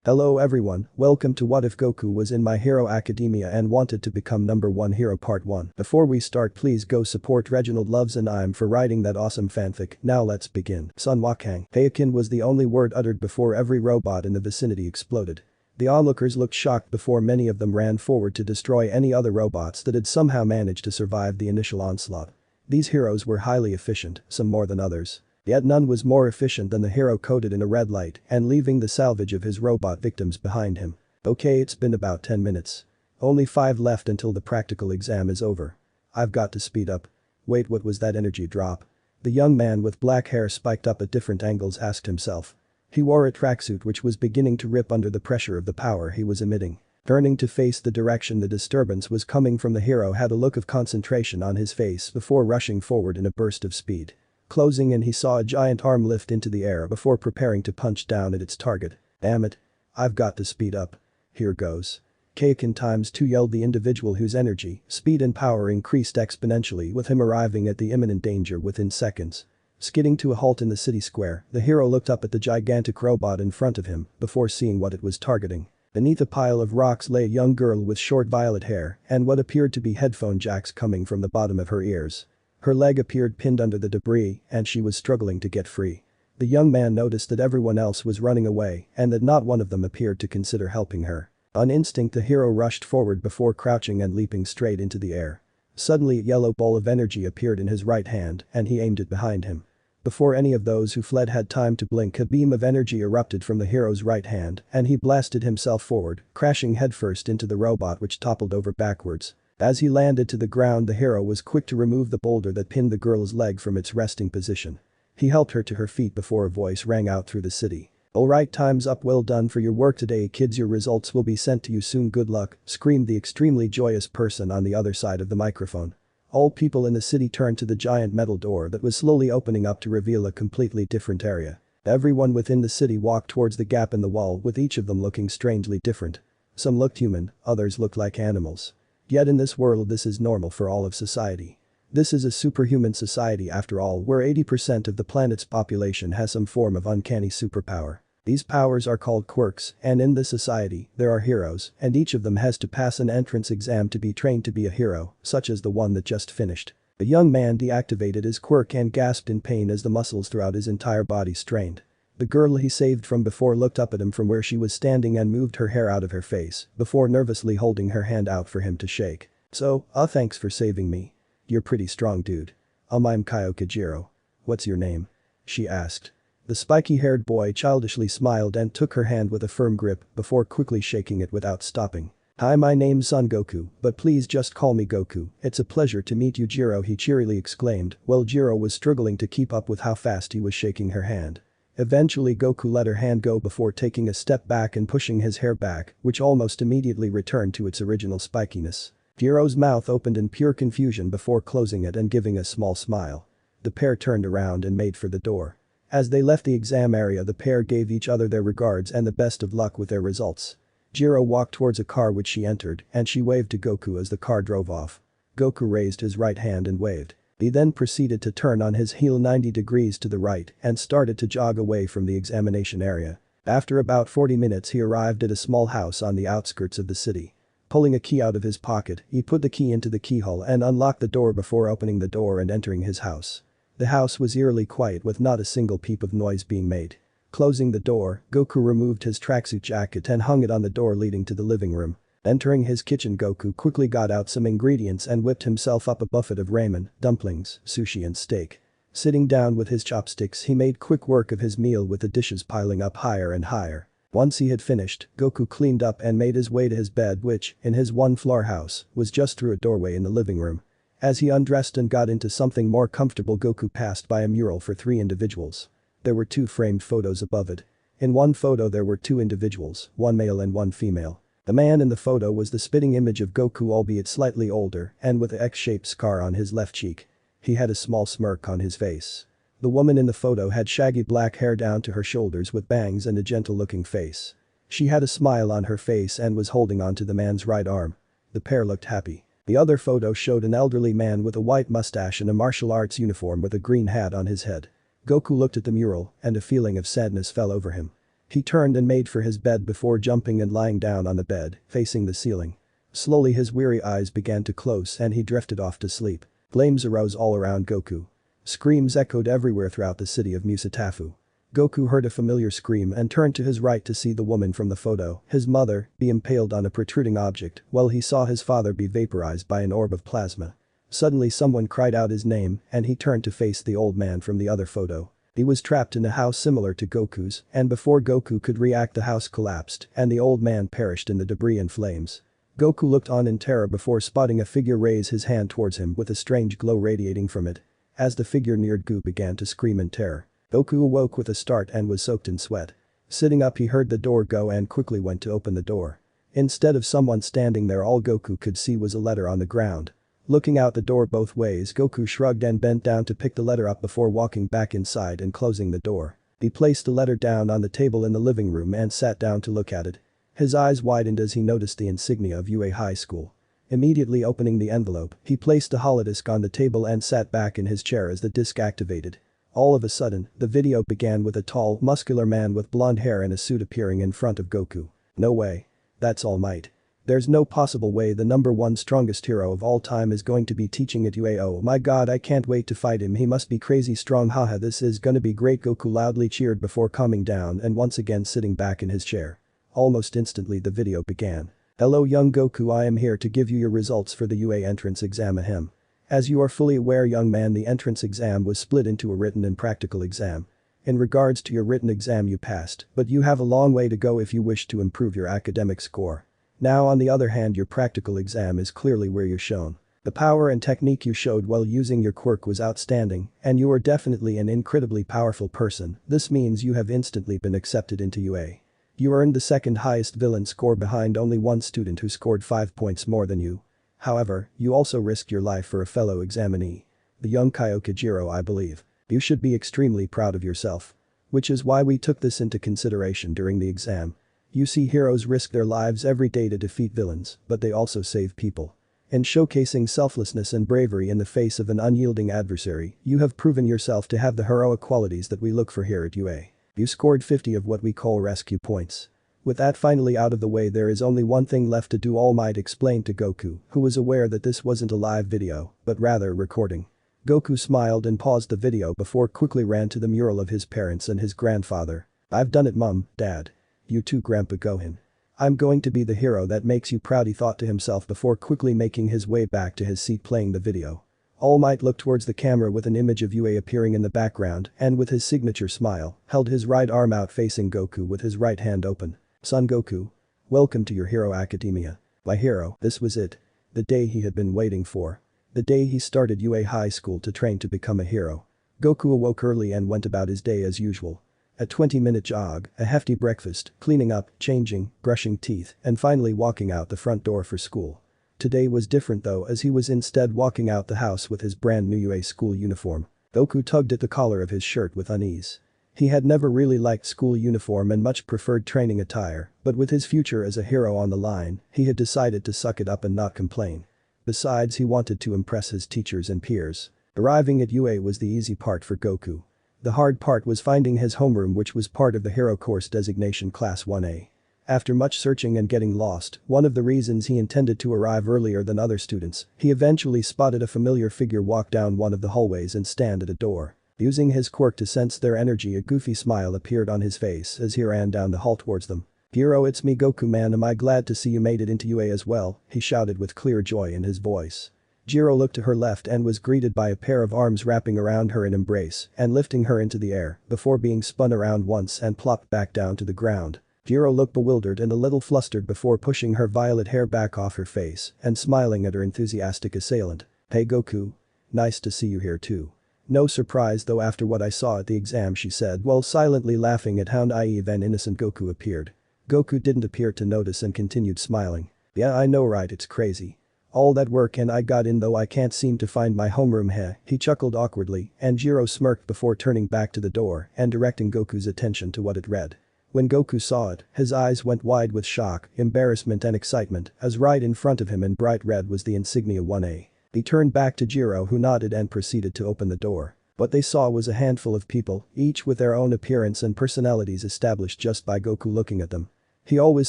Hello everyone, welcome to What If Goku Was in My Hero Academia and Wanted to Become Number 1 Hero Part 1. Before we start, please go support Reginald Loves and I'm for writing that awesome fanfic. Now let's begin. Sun Wakang. Heikin was the only word uttered before every robot in the vicinity exploded. The onlookers looked shocked before many of them ran forward to destroy any other robots that had somehow managed to survive the initial onslaught. These heroes were highly efficient, some more than others. Yet none was more efficient than the hero coated in a red light and leaving the salvage of his robot victims behind him. Okay, it's been about 10 minutes. Only 5 left until the practical exam is over. I've got to speed up. Wait, what was that energy drop? The young man with black hair spiked up at different angles asked himself. He wore a tracksuit which was beginning to rip under the pressure of the power he was emitting. Turning to face the direction the disturbance was coming from, the hero had a look of concentration on his face before rushing forward in a burst of speed. Closing in, he saw a giant arm lift into the air before preparing to punch down at its target. Damn it. I've got to speed up. Here goes. Kaiken ×2 yelled the individual whose energy, speed and power increased exponentially with him arriving at the imminent danger within seconds. Skidding to a halt in the city square, the hero looked up at the gigantic robot in front of him before seeing what it was targeting. Beneath a pile of rocks lay a young girl with short violet hair and what appeared to be headphone jacks coming from the bottom of her ears. Her leg appeared pinned under the debris and she was struggling to get free. The young man noticed that everyone else was running away and that not one of them appeared to consider helping her. On instinct, the hero rushed forward before crouching and leaping straight into the air. Suddenly a yellow ball of energy appeared in his right hand and he aimed it behind him. Before any of those who fled had time to blink, a beam of energy erupted from the hero's right hand and he blasted himself forward, crashing headfirst into the robot which toppled over backwards. As he landed to the ground, the hero was quick to remove the boulder that pinned the girl's leg from its resting position. He helped her to her feet before a voice rang out through the city. "Alright, time's up, well done for your work today kids, your results will be sent to you soon, good luck," screamed the extremely joyous person on the other side of the microphone. All people in the city turned to the giant metal door that was slowly opening up to reveal a completely different area. Everyone within the city walked towards the gap in the wall, with each of them looking strangely different. Some looked human, others looked like animals. Yet in this world this is normal for all of society. This is a superhuman society after all, where 80% of the planet's population has some form of uncanny superpower. These powers are called quirks, and in this society, there are heroes, and each of them has to pass an entrance exam to be trained to be a hero, such as the one that just finished. The young man deactivated his quirk and gasped in pain as the muscles throughout his entire body strained. The girl he saved from before looked up at him from where she was standing and moved her hair out of her face before nervously holding her hand out for him to shake. "So, thanks for saving me. You're pretty strong, dude." "I'm Kayokajiro. What's your name?" she asked. The spiky-haired boy childishly smiled and took her hand with a firm grip before quickly shaking it without stopping. "Hi, my name's Son Goku, but please just call me Goku. It's a pleasure to meet you, Jiro," he cheerily exclaimed while Jiro was struggling to keep up with how fast he was shaking her hand. Eventually Goku let her hand go before taking a step back and pushing his hair back, which almost immediately returned to its original spikiness. Jiro's mouth opened in pure confusion before closing it and giving a small smile. The pair turned around and made for the door. As they left the exam area, the pair gave each other their regards and the best of luck with their results. Jiro walked towards a car which she entered and she waved to Goku as the car drove off. Goku raised his right hand and waved. He then proceeded to turn on his heel 90 degrees to the right and started to jog away from the examination area. After about 40 minutes he arrived at a small house on the outskirts of the city. Pulling a key out of his pocket, he put the key into the keyhole and unlocked the door before opening the door and entering his house. The house was eerily quiet with not a single peep of noise being made. Closing the door, Goku removed his tracksuit jacket and hung it on the door leading to the living room. Entering his kitchen, Goku quickly got out some ingredients and whipped himself up a buffet of ramen, dumplings, sushi and steak. Sitting down with his chopsticks, he made quick work of his meal with the dishes piling up higher and higher. Once he had finished, Goku cleaned up and made his way to his bed which, in his one-floor house, was just through a doorway in the living room. As he undressed and got into something more comfortable, Goku passed by a mural for 3 individuals. There were 2 framed photos above it. In one photo there were 2 individuals, one male and one female. The man in the photo was the spitting image of Goku, albeit slightly older and with an X-shaped scar on his left cheek. He had a small smirk on his face. The woman in the photo had shaggy black hair down to her shoulders with bangs and a gentle-looking face. She had a smile on her face and was holding onto the man's right arm. The pair looked happy. The other photo showed an elderly man with a white mustache and a martial arts uniform with a green hat on his head. Goku looked at the mural and a feeling of sadness fell over him. He turned and made for his bed before jumping and lying down on the bed, facing the ceiling. Slowly his weary eyes began to close and he drifted off to sleep. Flames arose all around Goku. Screams echoed everywhere throughout the city of Musatafu. Goku heard a familiar scream and turned to his right to see the woman from the photo, his mother, be impaled on a protruding object, while he saw his father be vaporized by an orb of plasma. Suddenly someone cried out his name and he turned to face the old man from the other photo. He was trapped in a house similar to Goku's, and before Goku could react the house collapsed and the old man perished in the debris and flames. Goku looked on in terror before spotting a figure raise his hand towards him with a strange glow radiating from it. As the figure neared, Goku began to scream in terror. Goku awoke with a start and was soaked in sweat. Sitting up, he heard the door go and quickly went to open the door. Instead of someone standing there, all Goku could see was a letter on the ground. Looking out the door both ways, Goku shrugged and bent down to pick the letter up before walking back inside and closing the door. He placed the letter down on the table in the living room and sat down to look at it. His eyes widened as he noticed the insignia of UA High School. Immediately opening the envelope, he placed the holodisc on the table and sat back in his chair as the disc activated. All of a sudden, the video began with a tall, muscular man with blonde hair and a suit appearing in front of Goku. No way. That's All Might. There's no possible way the #1 strongest hero of all time is going to be teaching at UA. Oh my god, I can't wait to fight him, he must be crazy strong, haha, this is gonna be great. Goku loudly cheered before calming down and once again sitting back in his chair. Almost instantly the video began. Hello young Goku, I am here to give you your results for the UA entrance exam. Ahem. As you are fully aware young man, the entrance exam was split into a written and practical exam. In regards to your written exam you passed, but you have a long way to go if you wish to improve your academic score. Now on the other hand, your practical exam is clearly where you're shown. The power and technique you showed while using your quirk was outstanding, and you are definitely an incredibly powerful person. This means you have instantly been accepted into UA. You earned the second highest villain score behind only one student who scored 5 points more than you. However, you also risked your life for a fellow examinee. The young Kyoka Jiro, I believe. You should be extremely proud of yourself. Which is why we took this into consideration during the exam. You see, heroes risk their lives every day to defeat villains, but they also save people. In showcasing selflessness and bravery in the face of an unyielding adversary, you have proven yourself to have the heroic qualities that we look for here at UA. You scored 50 of what we call rescue points. With that finally out of the way, there is only one thing left to do, All Might explained to Goku, who was aware that this wasn't a live video, but rather a recording. Goku smiled and paused the video before quickly ran to the mural of his parents and his grandfather. I've done it, Mum, Dad. You too, Grandpa Gohan. I'm going to be the hero that makes you proud, he thought to himself before quickly making his way back to his seat playing the video. All Might looked towards the camera with an image of UA appearing in the background and with his signature smile, held his right arm out facing Goku with his right hand open. Son Goku. Welcome to your Hero Academia. My hero, this was it. The day he had been waiting for. The day he started UA High School to train to become a hero. Goku awoke early and went about his day as usual. A 20-minute jog, a hefty breakfast, cleaning up, changing, brushing teeth, and finally walking out the front door for school. Today was different though, as he was instead walking out the house with his brand new UA school uniform. Goku tugged at the collar of his shirt with unease. He had never really liked school uniform and much preferred training attire, but with his future as a hero on the line, he had decided to suck it up and not complain. Besides, he wanted to impress his teachers and peers. Arriving at UA was the easy part for Goku. The hard part was finding his homeroom, which was part of the hero course designation class 1A. After much searching and getting lost, one of the reasons he intended to arrive earlier than other students, he eventually spotted a familiar figure walk down one of the hallways and stand at a door. Using his quirk to sense their energy, a goofy smile appeared on his face as he ran down the hall towards them. Hero, it's me Goku man, am I glad to see you made it into UA as well, he shouted with clear joy in his voice. Jiro looked to her left and was greeted by a pair of arms wrapping around her in embrace and lifting her into the air before being spun around once and plopped back down to the ground. Jiro looked bewildered and a little flustered before pushing her violet hair back off her face and smiling at her enthusiastic assailant. Hey Goku. Nice to see you here too. No surprise though after what I saw at the exam, she said while silently laughing at how naive and innocent Goku appeared. Goku didn't appear to notice and continued smiling. Yeah, I know, right, it's crazy. All that work and I got in though I can't seem to find my homeroom, heh, he chuckled awkwardly and Jiro smirked before turning back to the door and directing Goku's attention to what it read. When Goku saw it, his eyes went wide with shock, embarrassment and excitement as right in front of him in bright red was the insignia 1A. He turned back to Jiro, who nodded and proceeded to open the door. What they saw was a handful of people, each with their own appearance and personalities established just by Goku looking at them. He always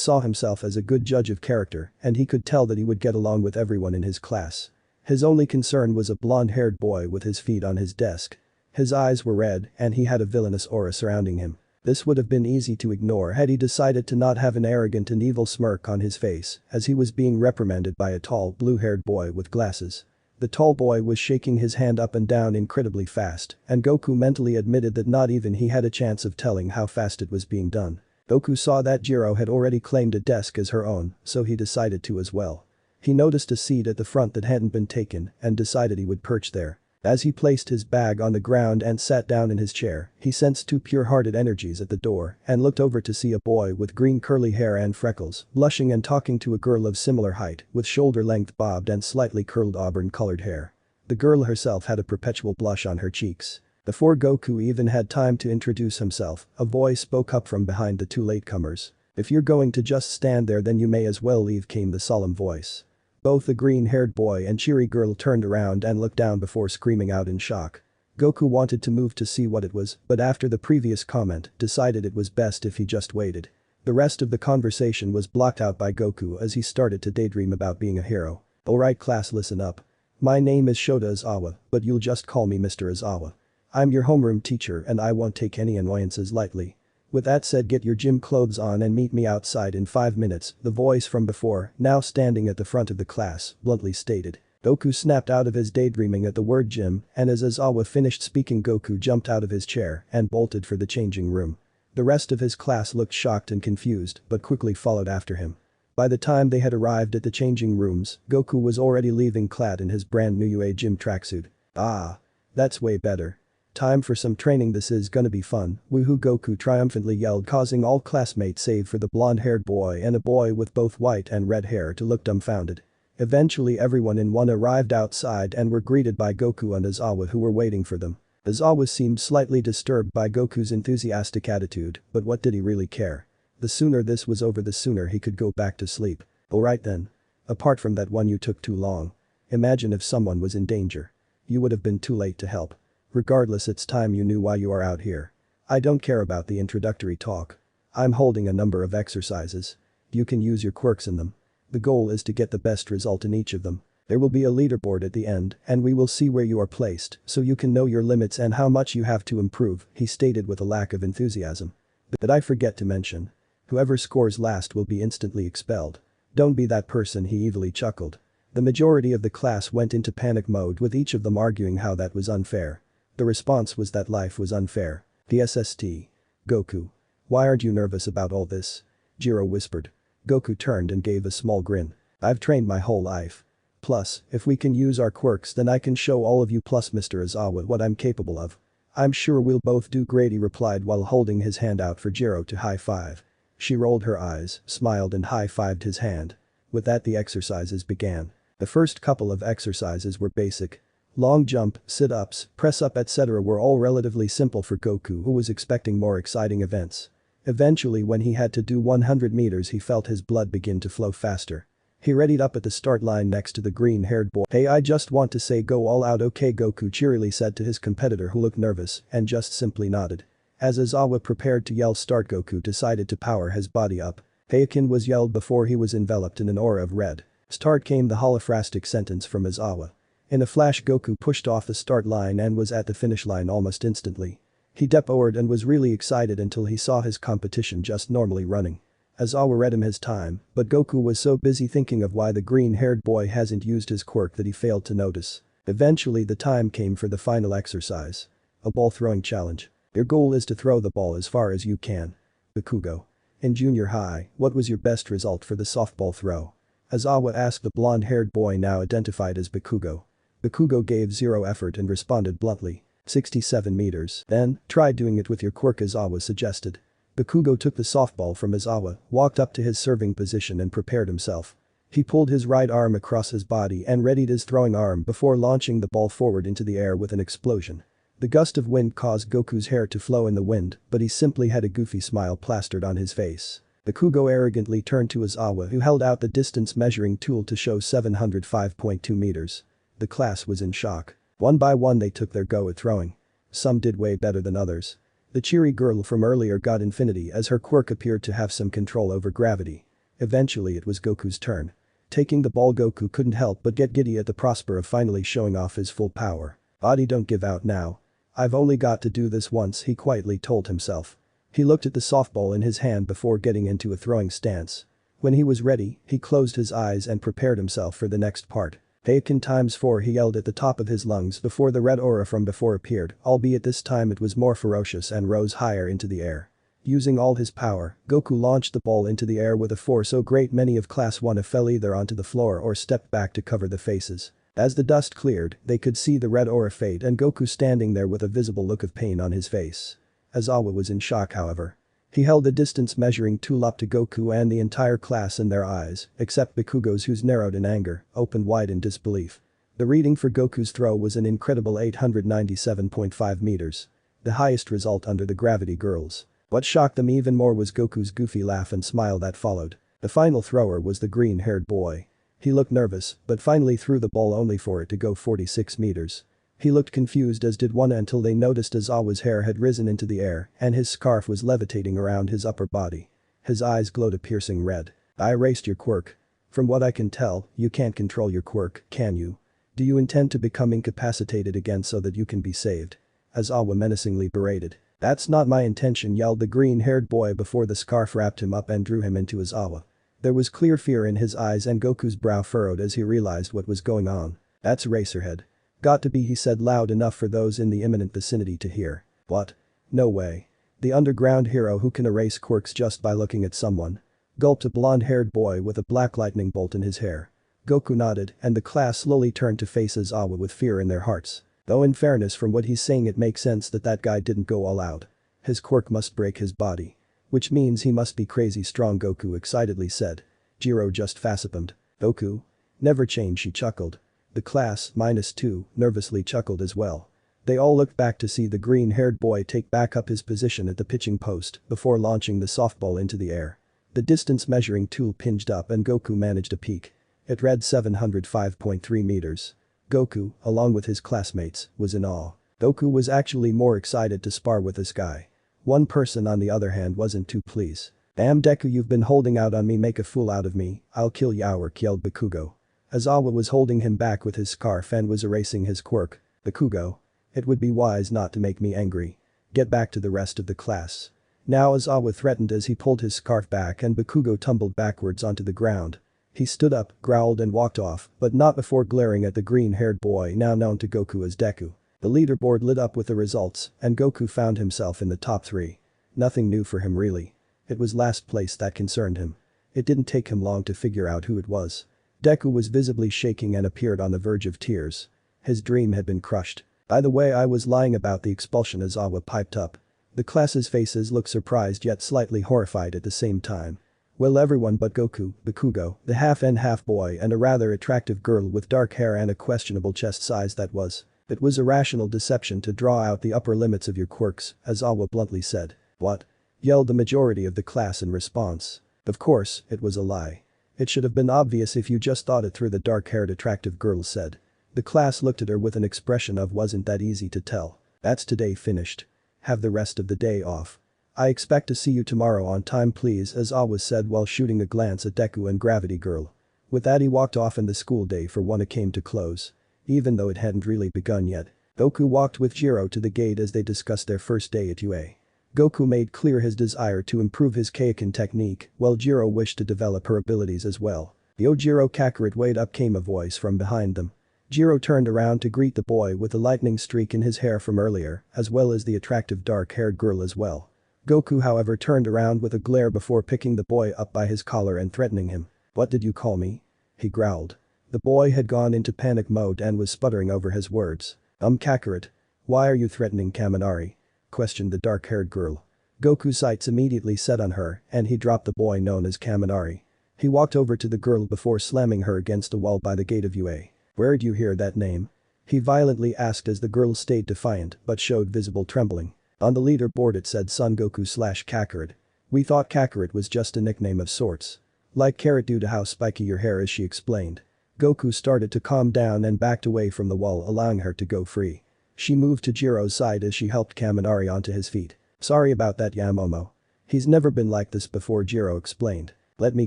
saw himself as a good judge of character, and he could tell that he would get along with everyone in his class. His only concern was a blonde-haired boy with his feet on his desk. His eyes were red, and he had a villainous aura surrounding him. This would have been easy to ignore had he decided to not have an arrogant and evil smirk on his face, as he was being reprimanded by a tall, blue-haired boy with glasses. The tall boy was shaking his hand up and down incredibly fast, and Goku mentally admitted that not even he had a chance of telling how fast it was being done. Goku saw that Jiro had already claimed a desk as her own, so he decided to as well. He noticed a seat at the front that hadn't been taken and decided he would perch there. As he placed his bag on the ground and sat down in his chair, he sensed two pure-hearted energies at the door and looked over to see a boy with green curly hair and freckles, blushing and talking to a girl of similar height with shoulder-length bobbed and slightly curled auburn-colored hair. The girl herself had a perpetual blush on her cheeks. Before Goku even had time to introduce himself, a voice spoke up from behind the two latecomers. "If you're going to just stand there then you may as well leave," came the solemn voice. Both the green-haired boy and cheery girl turned around and looked down before screaming out in shock. Goku wanted to move to see what it was, but after the previous comment, decided it was best if he just waited. The rest of the conversation was blocked out by Goku as he started to daydream about being a hero. "Alright class, listen up. My name is Shota Izawa, but you'll just call me Mr. Izawa. I'm your homeroom teacher and I won't take any annoyances lightly. With that said, get your gym clothes on and meet me outside in 5 minutes," the voice from before, now standing at the front of the class, bluntly stated. Goku snapped out of his daydreaming at the word gym, and as Izawa finished speaking Goku jumped out of his chair and bolted for the changing room. The rest of his class looked shocked and confused but quickly followed after him. By the time they had arrived at the changing rooms, Goku was already leaving clad in his brand new UA gym tracksuit. "Ah. That's way better. Time for some training, this is gonna be fun," woohoo, Goku triumphantly yelled, causing all classmates save for the blonde-haired boy and a boy with both white and red hair to look dumbfounded. Eventually everyone in one arrived outside and were greeted by Goku and Izawa who were waiting for them. Izawa seemed slightly disturbed by Goku's enthusiastic attitude, but what did he really care? The sooner this was over the sooner he could go back to sleep. "Alright then. Apart from that one, you took too long. Imagine if someone was in danger. You would have been too late to help. Regardless, it's time you knew why you are out here. I don't care about the introductory talk. I'm holding a number of exercises. You can use your quirks in them. The goal is to get the best result in each of them. There will be a leaderboard at the end and we will see where you are placed so you can know your limits and how much you have to improve," he stated with a lack of enthusiasm. "Did I forget to mention? Whoever scores last will be instantly expelled. Don't be that person," he evilly chuckled. The majority of the class went into panic mode with each of them arguing how that was unfair. The response was that life was unfair. "DSST. Goku. Why aren't you nervous about all this?" Jiro whispered. Goku turned and gave a small grin. "I've trained my whole life. Plus, if we can use our quirks then I can show all of you plus Mr. Izawa what I'm capable of. I'm sure we'll both do great," he replied while holding his hand out for Jiro to high-five. She rolled her eyes, smiled and high-fived his hand. With that the exercises began. The first couple of exercises were basic. Long jump, sit-ups, press-up etc. were all relatively simple for Goku, who was expecting more exciting events. Eventually when he had to do 100 meters he felt his blood begin to flow faster. He readied up at the start line next to the green-haired boy. "Hey, I just want to say go all out, okay?" Goku cheerily said to his competitor who looked nervous and just simply nodded. As Izawa prepared to yell start, Goku decided to power his body up. "Heikin" was yelled before he was enveloped in an aura of red. "Start," came the holophrastic sentence from Izawa. In a flash Goku pushed off the start line and was at the finish line almost instantly. He depowered and was really excited until he saw his competition just normally running. Izawa read him his time, but Goku was so busy thinking of why the green-haired boy hasn't used his quirk that he failed to notice. Eventually the time came for the final exercise. A ball throwing challenge. Your goal is to throw the ball as far as you can. Bakugo. In junior high, what was your best result for the softball throw? Izawa asked the blonde-haired boy now identified as Bakugo. Bakugo gave zero effort and responded bluntly. 67 meters. "Then, try doing it with your quirk," Izawa suggested. Bakugo took the softball from Izawa, walked up to his serving position and prepared himself. He pulled his right arm across his body and readied his throwing arm before launching the ball forward into the air with an explosion. The gust of wind caused Goku's hair to flow in the wind, but he simply had a goofy smile plastered on his face. Bakugo arrogantly turned to Izawa, who held out the distance measuring tool to show 705.2 meters. The class was in shock. One by one they took their go at throwing. Some did way better than others. The cheery girl from earlier got infinity as her quirk appeared to have some control over gravity. Eventually it was Goku's turn. Taking the ball, Goku couldn't help but get giddy at the prospect of finally showing off his full power. "Body, don't give out now. I've only got to do this once," he quietly told himself. He looked at the softball in his hand before getting into a throwing stance. When he was ready, he closed his eyes and prepared himself for the next part. "Heikin times 4," he yelled at the top of his lungs before the red aura from before appeared, albeit this time it was more ferocious and rose higher into the air. Using all his power, Goku launched the ball into the air with a force so great many of Class 1 fell either onto the floor or stepped back to cover the faces. As the dust cleared, they could see the red aura fade and Goku standing there with a visible look of pain on his face. Aizawa was in shock, however. He held the distance measuring tool up to Goku and the entire class in their eyes, except Bakugo's, whose narrowed in anger, opened wide in disbelief. The reading for Goku's throw was an incredible 897.5 meters. The highest result under the Gravity Girls. What shocked them even more was Goku's goofy laugh and smile that followed. The final thrower was the green-haired boy. He looked nervous, but finally threw the ball only for it to go 46 meters. He looked confused, as did one, until they noticed Aizawa's hair had risen into the air and his scarf was levitating around his upper body. His eyes glowed a piercing red. "I erased your quirk. From what I can tell, you can't control your quirk, can you? Do you intend to become incapacitated again so that you can be saved?" Aizawa menacingly berated. "That's not my intention," yelled the green-haired boy before the scarf wrapped him up and drew him into Aizawa. There was clear fear in his eyes and Goku's brow furrowed as he realized what was going on. "That's Eraserhead. Got to be," he said loud enough for those in the imminent vicinity to hear. "What? No way. The underground hero who can erase quirks just by looking at someone?" Gulped a blonde-haired boy with a black lightning bolt in his hair. Goku nodded and the class slowly turned to face Aizawa with fear in their hearts. Though in fairness, from what he's saying it makes sense that guy didn't go all out. His quirk must break his body. Which means he must be crazy strong, Goku excitedly said. Jiro just facepalmed. "Goku? Never change," she chuckled. The class, -2, nervously chuckled as well. They all looked back to see the green-haired boy take back up his position at the pitching post before launching the softball into the air. The distance measuring tool pinged up and Goku managed a peek. It read 705.3 meters. Goku, along with his classmates, was in awe. Goku was actually more excited to spar with this guy. One person, on the other hand, wasn't too pleased. "Damn Deku, you've been holding out on me, make a fool out of me, I'll kill you," yelled Bakugo. Aizawa was holding him back with his scarf and was erasing his quirk. "Bakugo. It would be wise not to make me angry. Get back to the rest of the class." Now Aizawa threatened as he pulled his scarf back and Bakugo tumbled backwards onto the ground. He stood up, growled and walked off, but not before glaring at the green-haired boy now known to Goku as Deku. The leaderboard lit up with the results and Goku found himself in the top 3. Nothing new for him really. It was last place that concerned him. It didn't take him long to figure out who it was. Deku was visibly shaking and appeared on the verge of tears. His dream had been crushed. "By the way, I was lying about the expulsion," Aizawa piped up. The class's faces looked surprised yet slightly horrified at the same time. Well, everyone but Goku, Bakugo, the half-and-half boy and a rather attractive girl with dark hair and a questionable chest size that was. "It was a rational deception to draw out the upper limits of your quirks," Aizawa bluntly said. "What?" yelled the majority of the class in response. "Of course, it was a lie. It should have been obvious if you just thought it through," the dark-haired attractive girl said. The class looked at her with an expression of "wasn't that easy to tell. That's today finished. Have the rest of the day off. I expect to see you tomorrow on time, please," Aizawa said while shooting a glance at Deku and Gravity Girl. With that he walked off and the school day for one came to close. Even though it hadn't really begun yet. Goku walked with Jiro to the gate as they discussed their first day at UA. Goku made clear his desire to improve his Kaioken technique, while Jiro wished to develop her abilities as well. "Yo Jiro, Kakarot, wait up," came a voice from behind them. Jiro turned around to greet the boy with the lightning streak in his hair from earlier, as well as the attractive dark-haired girl as well. Goku, however, turned around with a glare before picking the boy up by his collar and threatening him. "What did you call me?" he growled. The boy had gone into panic mode and was sputtering over his words. Kakarot. Why are you threatening Kaminari?" questioned the dark-haired girl. Goku's sights immediately set on her and he dropped the boy known as Kaminari. He walked over to the girl before slamming her against a wall by the gate of UA. "Where'd you hear that name?" he violently asked as the girl stayed defiant but showed visible trembling. "On the leaderboard it said Son Goku/Kakarot. We thought Kakarot was just a nickname of sorts. Like carrot due to how spiky your hair is," she explained. Goku started to calm down and backed away from the wall, allowing her to go free. She moved to Jiro's side as she helped Kaminari onto his feet. Sorry about that, Yamomo. He's never been like this before, Jiro explained. Let me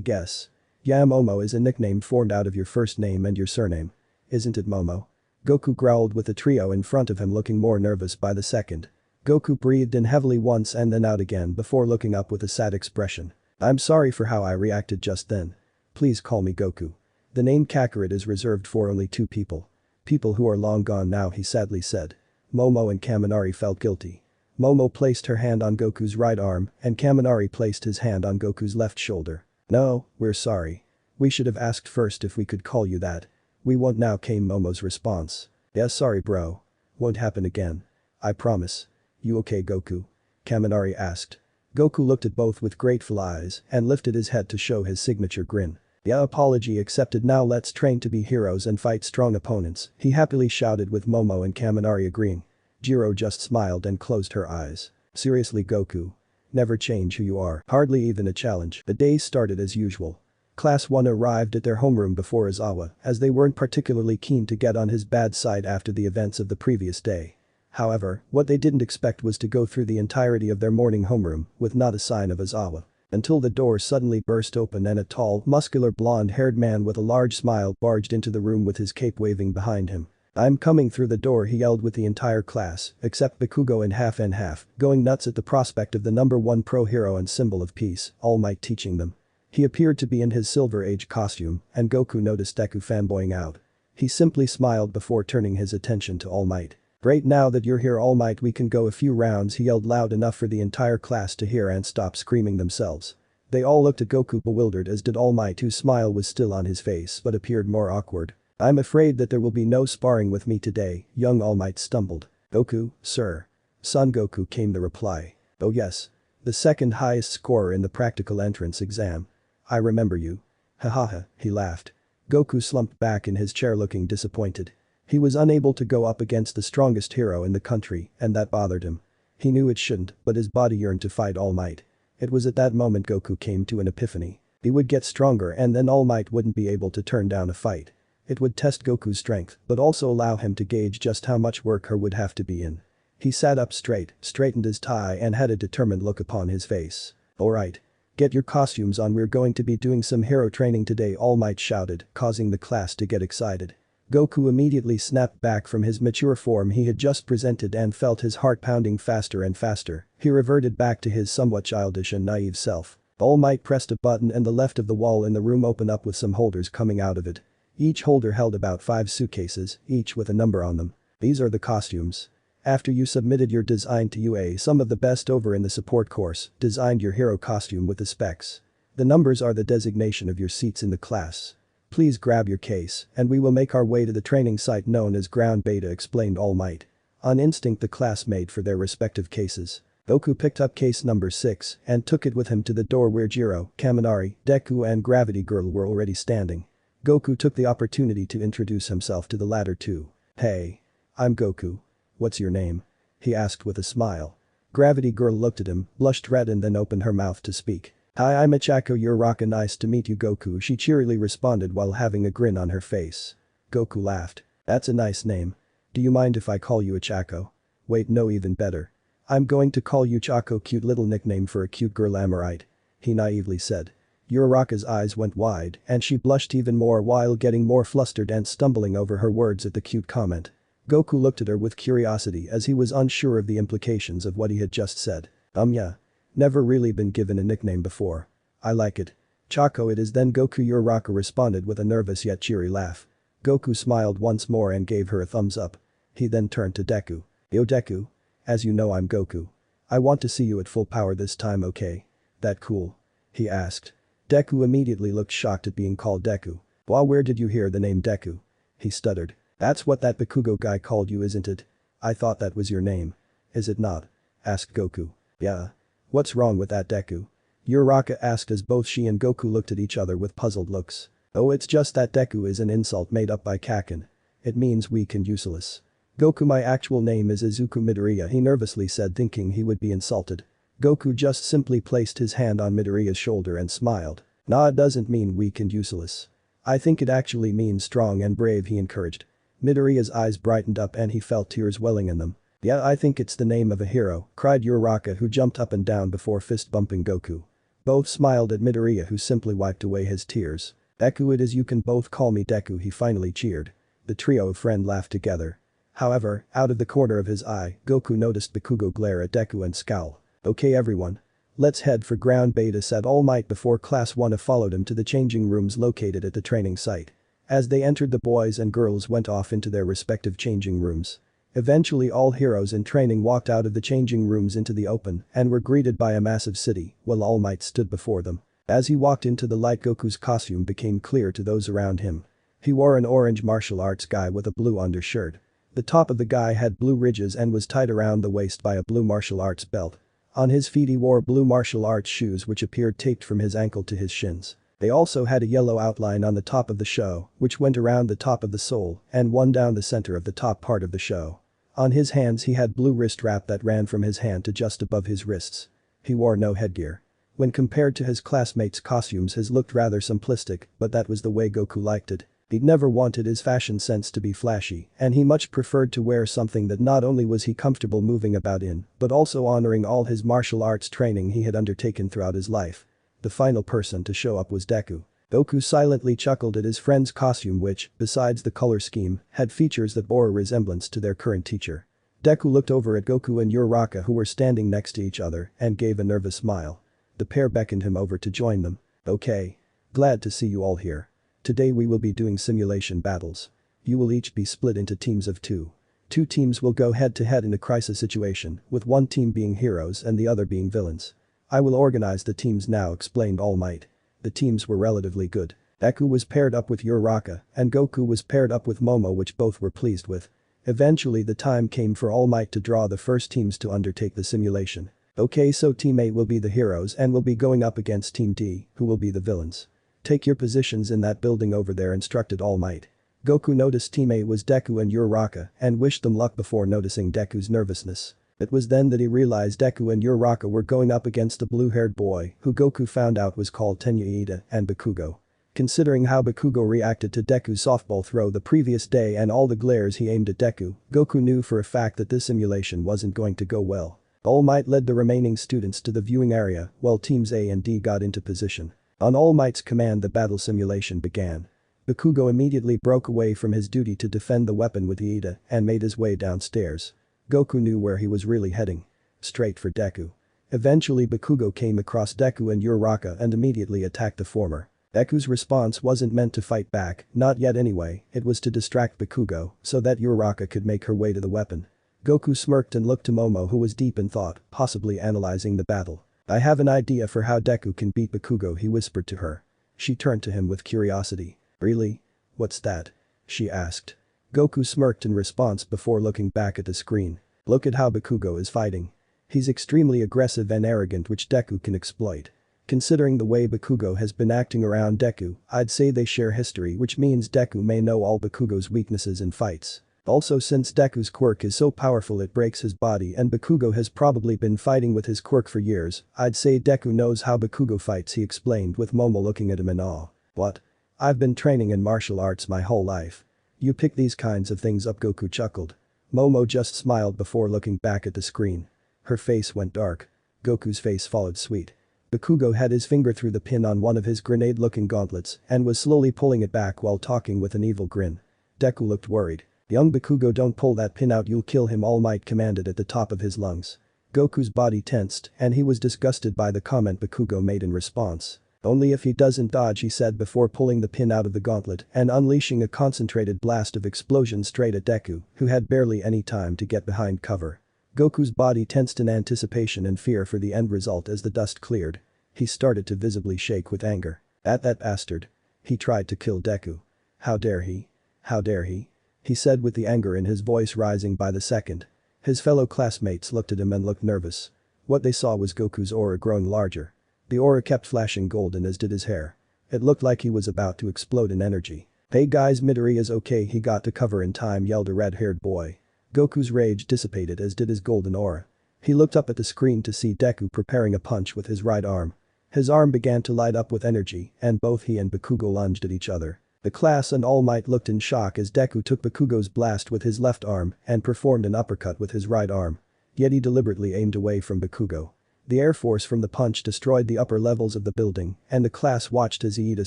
guess. Yamomo is a nickname formed out of your first name and your surname. Isn't it, Momo? Goku growled with the trio in front of him looking more nervous by the second. Goku breathed in heavily once and then out again before looking up with a sad expression. I'm sorry for how I reacted just then. Please call me Goku. The name Kakarot is reserved for only two people. People who are long gone now, he sadly said. Momo and Kaminari felt guilty. Momo placed her hand on Goku's right arm and Kaminari placed his hand on Goku's left shoulder. No, we're sorry. We should have asked first if we could call you that. We won't now, came Momo's response. Yeah, sorry bro. Won't happen again. I promise. You okay, Goku? Kaminari asked. Goku looked at both with grateful eyes and lifted his head to show his signature grin. Yeah, apology accepted, now let's train to be heroes and fight strong opponents, he happily shouted with Momo and Kaminari agreeing. Jiro just smiled and closed her eyes. Seriously, Goku. Never change who you are, hardly even a challenge. The day started as usual. Class 1 arrived at their homeroom before Izawa as they weren't particularly keen to get on his bad side after the events of the previous day. However, what they didn't expect was to go through the entirety of their morning homeroom with not a sign of Izawa. Until the door suddenly burst open and a tall, muscular blonde-haired man with a large smile barged into the room with his cape waving behind him. I'm coming through the door, he yelled with the entire class, except Bakugo in half, going nuts at the prospect of the #1 pro hero and symbol of peace, All Might teaching them. He appeared to be in his Silver Age costume, and Goku noticed Deku fanboying out. He simply smiled before turning his attention to All Might. Great, now that you're here All Might, we can go a few rounds, he yelled loud enough for the entire class to hear and stop screaming themselves. They all looked at Goku bewildered, as did All Might, whose smile was still on his face but appeared more awkward. I'm afraid that there will be no sparring with me today, young All Might stumbled. Goku, sir. Son Goku, came the reply. Oh yes. The second highest scorer in the practical entrance exam. I remember you. Hahaha, he laughed. Goku slumped back in his chair looking disappointed. He was unable to go up against the strongest hero in the country, and that bothered him. He knew it shouldn't, but his body yearned to fight All Might. It was at that moment Goku came to an epiphany. He would get stronger and then All Might wouldn't be able to turn down a fight. It would test Goku's strength, but also allow him to gauge just how much work her would have to be in. He sat up straight, straightened his tie and had a determined look upon his face. Alright. Get your costumes on, we're going to be doing some hero training today, All Might shouted, causing the class to get excited. Goku immediately snapped back from his mature form he had just presented and felt his heart pounding faster and faster. He reverted back to his somewhat childish and naive self. All Might pressed a button and the left of the wall in the room opened up with some holders coming out of it. Each holder held about 5 suitcases, each with a number on them. These are the costumes. After you submitted your design to UA, some of the best over in the support course designed your hero costume with the specs. The numbers are the designation of your seats in the class. Please grab your case and we will make our way to the training site known as Ground Beta, explained All Might. On instinct the class made for their respective cases. Goku picked up case number 6 and took it with him to the door where Jiro, Kaminari, Deku and Gravity Girl were already standing. Goku took the opportunity to introduce himself to the latter two. Hey. I'm Goku. What's your name? He asked with a smile. Gravity Girl looked at him, blushed red and then opened her mouth to speak. Hi, I'm Ichako, you're Raka, nice to meet you Goku, she cheerily responded while having a grin on her face. Goku laughed. That's a nice name. Do you mind if I call you Ichako? Wait, no, even better. I'm going to call you Chako, cute little nickname for a cute girl, am I right? He naively said. Uraraka's eyes went wide and she blushed even more while getting more flustered and stumbling over her words at the cute comment. Goku looked at her with curiosity as he was unsure of the implications of what he had just said. Yeah. Never really been given a nickname before. I like it. Chako it is then, Goku, Uraraka responded with a nervous yet cheery laugh. Goku smiled once more and gave her a thumbs up. He then turned to Deku. Yo Deku. As you know, I'm Goku. I want to see you at full power this time, okay? That cool? He asked. Deku immediately looked shocked at being called Deku. Wow, where did you hear the name Deku? He stuttered. That's what that Bakugo guy called you, isn't it? I thought that was your name. Is it not? Asked Goku. Yeah. What's wrong with that, Deku? Uraraka asked as both she and Goku looked at each other with puzzled looks. Oh, it's just that Deku is an insult made up by Kakin. It means weak and useless. Goku, my actual name is Izukumidoriya, he nervously said, thinking he would be insulted. Goku just simply placed his hand on Midoriya's shoulder and smiled. Nah, it doesn't mean weak and useless. I think it actually means strong and brave, he encouraged. Midoriya's eyes brightened up and he felt tears welling in them. "Yeah, I think it's the name of a hero," cried Uraraka, who jumped up and down before fist-bumping Goku. Both smiled at Midoriya, who simply wiped away his tears. "Deku it is, you can both call me Deku," he finally cheered. The trio of friends laughed together. However, out of the corner of his eye, Goku noticed Bakugo glare at Deku and scowl. "Okay everyone. Let's head for ground beta," said All Might before Class 1 followed him to the changing rooms located at the training site. As they entered, the boys and girls went off into their respective changing rooms. Eventually all heroes in training walked out of the changing rooms into the open and were greeted by a massive city while All Might stood before them. As he walked into the light, Goku's costume became clear to those around him. He wore an orange martial arts guy with a blue undershirt. The top of the guy had blue ridges and was tied around the waist by a blue martial arts belt. On his feet he wore blue martial arts shoes which appeared taped from his ankle to his shins. They also had a yellow outline on the top of the shoe, which went around the top of the sole and one down the center of the top part of the shoe. On his hands he had blue wrist wrap that ran from his hand to just above his wrists. He wore no headgear. When compared to his classmates' costumes, his looked rather simplistic, but that was the way Goku liked it. He'd never wanted his fashion sense to be flashy, and he much preferred to wear something that not only was he comfortable moving about in, but also honoring all his martial arts training he had undertaken throughout his life. The final person to show up was Deku. Goku silently chuckled at his friend's costume, which, besides the color scheme, had features that bore a resemblance to their current teacher. Deku looked over at Goku and Uraraka, who were standing next to each other, and gave a nervous smile. The pair beckoned him over to join them. "Okay. Glad to see you all here. Today we will be doing simulation battles. You will each be split into teams of two. 2 teams will go head-to-head in a crisis situation, with one team being heroes and the other being villains. I will organize the teams now," explained All Might. The teams were relatively good. Deku was paired up with Uraraka, and Goku was paired up with Momo, which both were pleased with. Eventually the time came for All Might to draw the first teams to undertake the simulation. "Okay, so Team A will be the heroes and will be going up against Team D, who will be the villains. Take your positions in that building over there," instructed All Might. Goku noticed Team A was Deku and Uraraka and wished them luck before noticing Deku's nervousness. It was then that he realized Deku and Uraraka were going up against the blue-haired boy, who Goku found out was called Tenyuida, and Bakugo. Considering how Bakugo reacted to Deku's softball throw the previous day and all the glares he aimed at Deku, Goku knew for a fact that this simulation wasn't going to go well. All Might led the remaining students to the viewing area while teams A and D got into position. On All Might's command, the battle simulation began. Bakugo immediately broke away from his duty to defend the weapon with Iida and made his way downstairs. Goku knew where he was really heading. Straight for Deku. Eventually Bakugo came across Deku and Uraraka and immediately attacked the former. Deku's response wasn't meant to fight back, not yet anyway, it was to distract Bakugo so that Uraraka could make her way to the weapon. Goku smirked and looked to Momo, who was deep in thought, possibly analyzing the battle. "I have an idea for how Deku can beat Bakugo," he whispered to her. She turned to him with curiosity. "Really? What's that?" she asked. Goku smirked in response before looking back at the screen. "Look at how Bakugo is fighting. He's extremely aggressive and arrogant, which Deku can exploit. Considering the way Bakugo has been acting around Deku, I'd say they share history, which means Deku may know all Bakugo's weaknesses in fights. Also, since Deku's quirk is so powerful it breaks his body and Bakugo has probably been fighting with his quirk for years, I'd say Deku knows how Bakugo fights," he explained, with Momo looking at him in awe. "What? I've been training in martial arts my whole life. You pick these kinds of things up," Goku chuckled. Momo just smiled before looking back at the screen. Her face went dark. Goku's face followed suit. Bakugo had his finger through the pin on one of his grenade-looking gauntlets and was slowly pulling it back while talking with an evil grin. Deku looked worried. "Young Bakugo, don't pull that pin out, you'll kill him," All Might commanded at the top of his lungs. Goku's body tensed and he was disgusted by the comment Bakugo made in response. "Only if he doesn't dodge," he said before pulling the pin out of the gauntlet and unleashing a concentrated blast of explosion straight at Deku, who had barely any time to get behind cover. Goku's body tensed in anticipation and fear for the end result as the dust cleared. He started to visibly shake with anger. "At that bastard. He tried to kill Deku. How dare he? How dare he?" he said with the anger in his voice rising by the second. His fellow classmates looked at him and looked nervous. What they saw was Goku's aura growing larger. The aura kept flashing golden, as did his hair. It looked like he was about to explode in energy. "Hey guys, Midori is okay, he got to cover in time," yelled a red-haired boy. Goku's rage dissipated, as did his golden aura. He looked up at the screen to see Deku preparing a punch with his right arm. His arm began to light up with energy and both he and Bakugo lunged at each other. The class and All Might looked in shock as Deku took Bakugo's blast with his left arm and performed an uppercut with his right arm. Yet he deliberately aimed away from Bakugo. The air force from the punch destroyed the upper levels of the building, and the class watched as Iida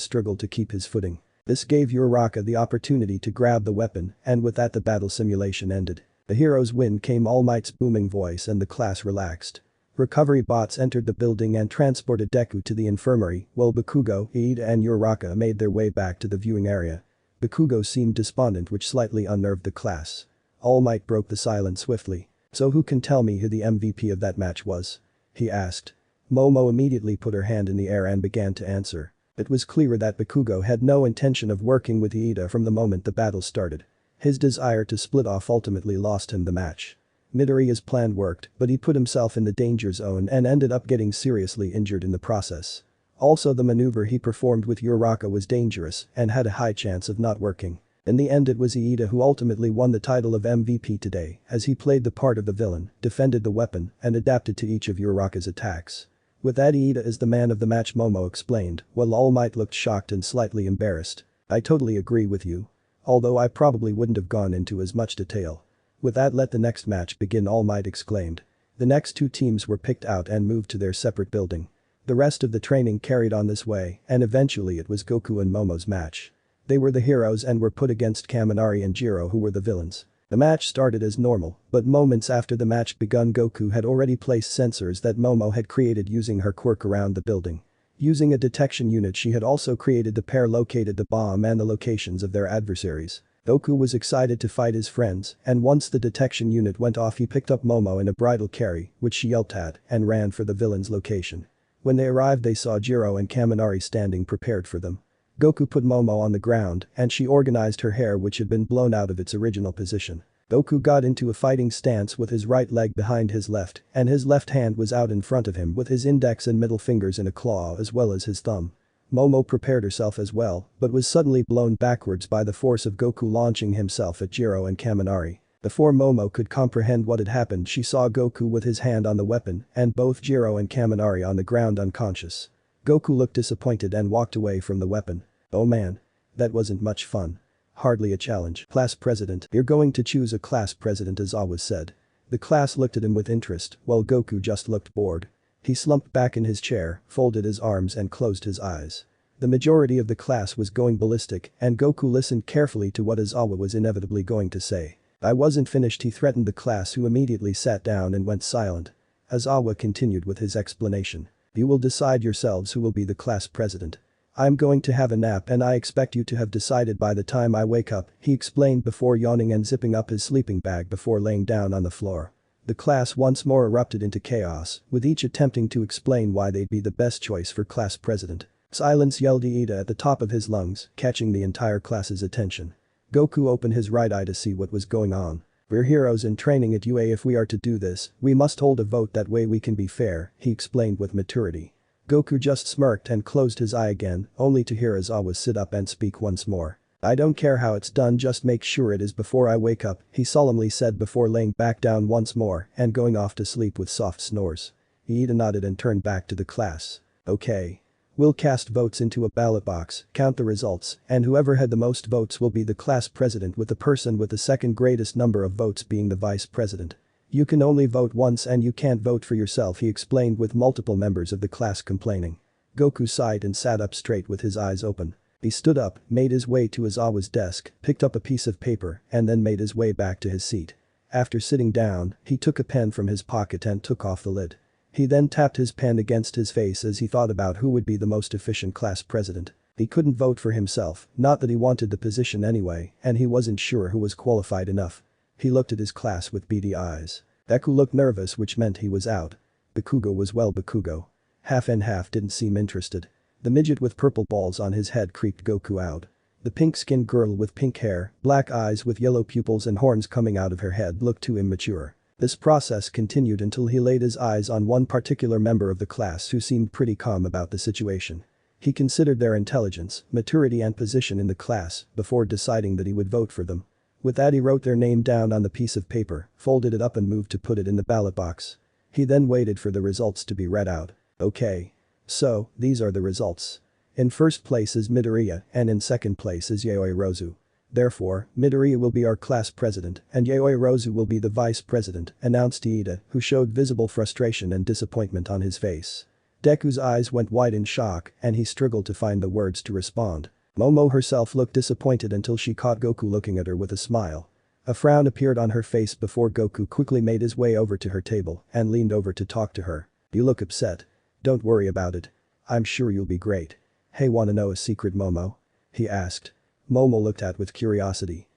struggled to keep his footing. This gave Uraraka the opportunity to grab the weapon, and with that the battle simulation ended. The hero's win came All Might's booming voice and the class relaxed. Recovery bots entered the building and transported Deku to the infirmary, while Bakugo, Iida and Uraraka made their way back to the viewing area. Bakugo seemed despondent, which slightly unnerved the class. All Might broke the silence swiftly. "So who can tell me who the MVP of that match was?" he asked. Momo immediately put her hand in the air and began to answer. It was clear that Bakugo had no intention of working with Iida from the moment the battle started. His desire to split off ultimately lost him the match. Midoriya's plan worked, but he put himself in the danger zone and ended up getting seriously injured in the process. Also, the maneuver he performed with Uraraka was dangerous and had a high chance of not working. In the end, it was Iida who ultimately won the title of MVP today, as he played the part of the villain, defended the weapon, and adapted to each of Uraraka's attacks. With that, Iida is the man of the match, Momo explained, while All Might looked shocked and slightly embarrassed. "I totally agree with you. Although I probably wouldn't have gone into as much detail." "With that, let the next match begin," All Might exclaimed. The next two teams were picked out and moved to their separate building. The rest of the training carried on this way, and eventually it was Goku and Momo's match. They were the heroes and were put against Kaminari and Jiro, who were the villains. The match started as normal, but moments after the match begun, Goku had already placed sensors that Momo had created using her quirk around the building. Using a detection unit, she had also created the pair located the bomb and the locations of their adversaries. Goku was excited to fight his friends, and once the detection unit went off, he picked up Momo in a bridal carry, which she yelped at, and ran for the villain's location. When they arrived, they saw Jiro and Kaminari standing prepared for them. Goku put Momo on the ground and she organized her hair, which had been blown out of its original position. Goku got into a fighting stance with his right leg behind his left, and his left hand was out in front of him with his index and middle fingers in a claw as well as his thumb. Momo prepared herself as well, but was suddenly blown backwards by the force of Goku launching himself at Jiro and Kaminari. Before Momo could comprehend what had happened, she saw Goku with his hand on the weapon and both Jiro and Kaminari on the ground unconscious. Goku looked disappointed and walked away from the weapon. "Oh man. That wasn't much fun. Hardly a challenge." "Class president, you're going to choose a class president," Aizawa said. The class looked at him with interest, while Goku just looked bored. He slumped back in his chair, folded his arms and closed his eyes. The majority of the class was going ballistic, and Goku listened carefully to what Aizawa was inevitably going to say. "I wasn't finished," he threatened the class, who immediately sat down and went silent. Aizawa continued with his explanation. "You will decide yourselves who will be the class president. I'm going to have a nap and I expect you to have decided by the time I wake up," he explained before yawning and zipping up his sleeping bag before laying down on the floor. The class once more erupted into chaos, with each attempting to explain why they'd be the best choice for class president. "Silence," yelled Iida at the top of his lungs, catching the entire class's attention. Goku opened his right eye to see what was going on. "We're heroes in training at UA. If we are to do this, we must hold a vote, that way we can be fair," he explained with maturity. Goku just smirked and closed his eye again, only to hear Aizawa sit up and speak once more. "I don't care how it's done, just make sure it is before I wake up," he solemnly said before laying back down once more and going off to sleep with soft snores. Iida nodded and turned back to the class. "Okay. We'll cast votes into a ballot box, count the results, and whoever had the most votes will be the class president, with the person with the second greatest number of votes being the vice president. You can only vote once and you can't vote for yourself," he explained, with multiple members of the class complaining. Goku sighed and sat up straight with his eyes open. He stood up, made his way to Aizawa's desk, picked up a piece of paper, and then made his way back to his seat. After sitting down, he took a pen from his pocket and took off the lid. He then tapped his pen against his face as he thought about who would be the most efficient class president. He couldn't vote for himself, not that he wanted the position anyway, and he wasn't sure who was qualified enough. He looked at his class with beady eyes. Deku looked nervous, which meant he was out. Bakugo was, well, Bakugo. Half and half didn't seem interested. The midget with purple balls on his head creeped Goku out. The pink-skinned girl with pink hair, black eyes with yellow pupils and horns coming out of her head looked too immature. This process continued until he laid his eyes on one particular member of the class who seemed pretty calm about the situation. He considered their intelligence, maturity and position in the class before deciding that he would vote for them. With that, he wrote their name down on the piece of paper, folded it up and moved to put it in the ballot box. He then waited for the results to be read out. "Okay. So, these are the results. In first place is Midoriya and in second place is Yaoi Rozu. Therefore, Midoriya will be our class president and Yaoi Rozu will be the vice president, announced Iida, who showed visible frustration and disappointment on his face. Deku's eyes went wide in shock and he struggled to find the words to respond. Momo herself looked disappointed until she caught Goku looking at her with a smile. A frown appeared on her face before Goku quickly made his way over to her table and leaned over to talk to her. You look upset. Don't worry about it. I'm sure you'll be great. Hey, wanna know a secret, Momo? He asked. Momo looked at with curiosity.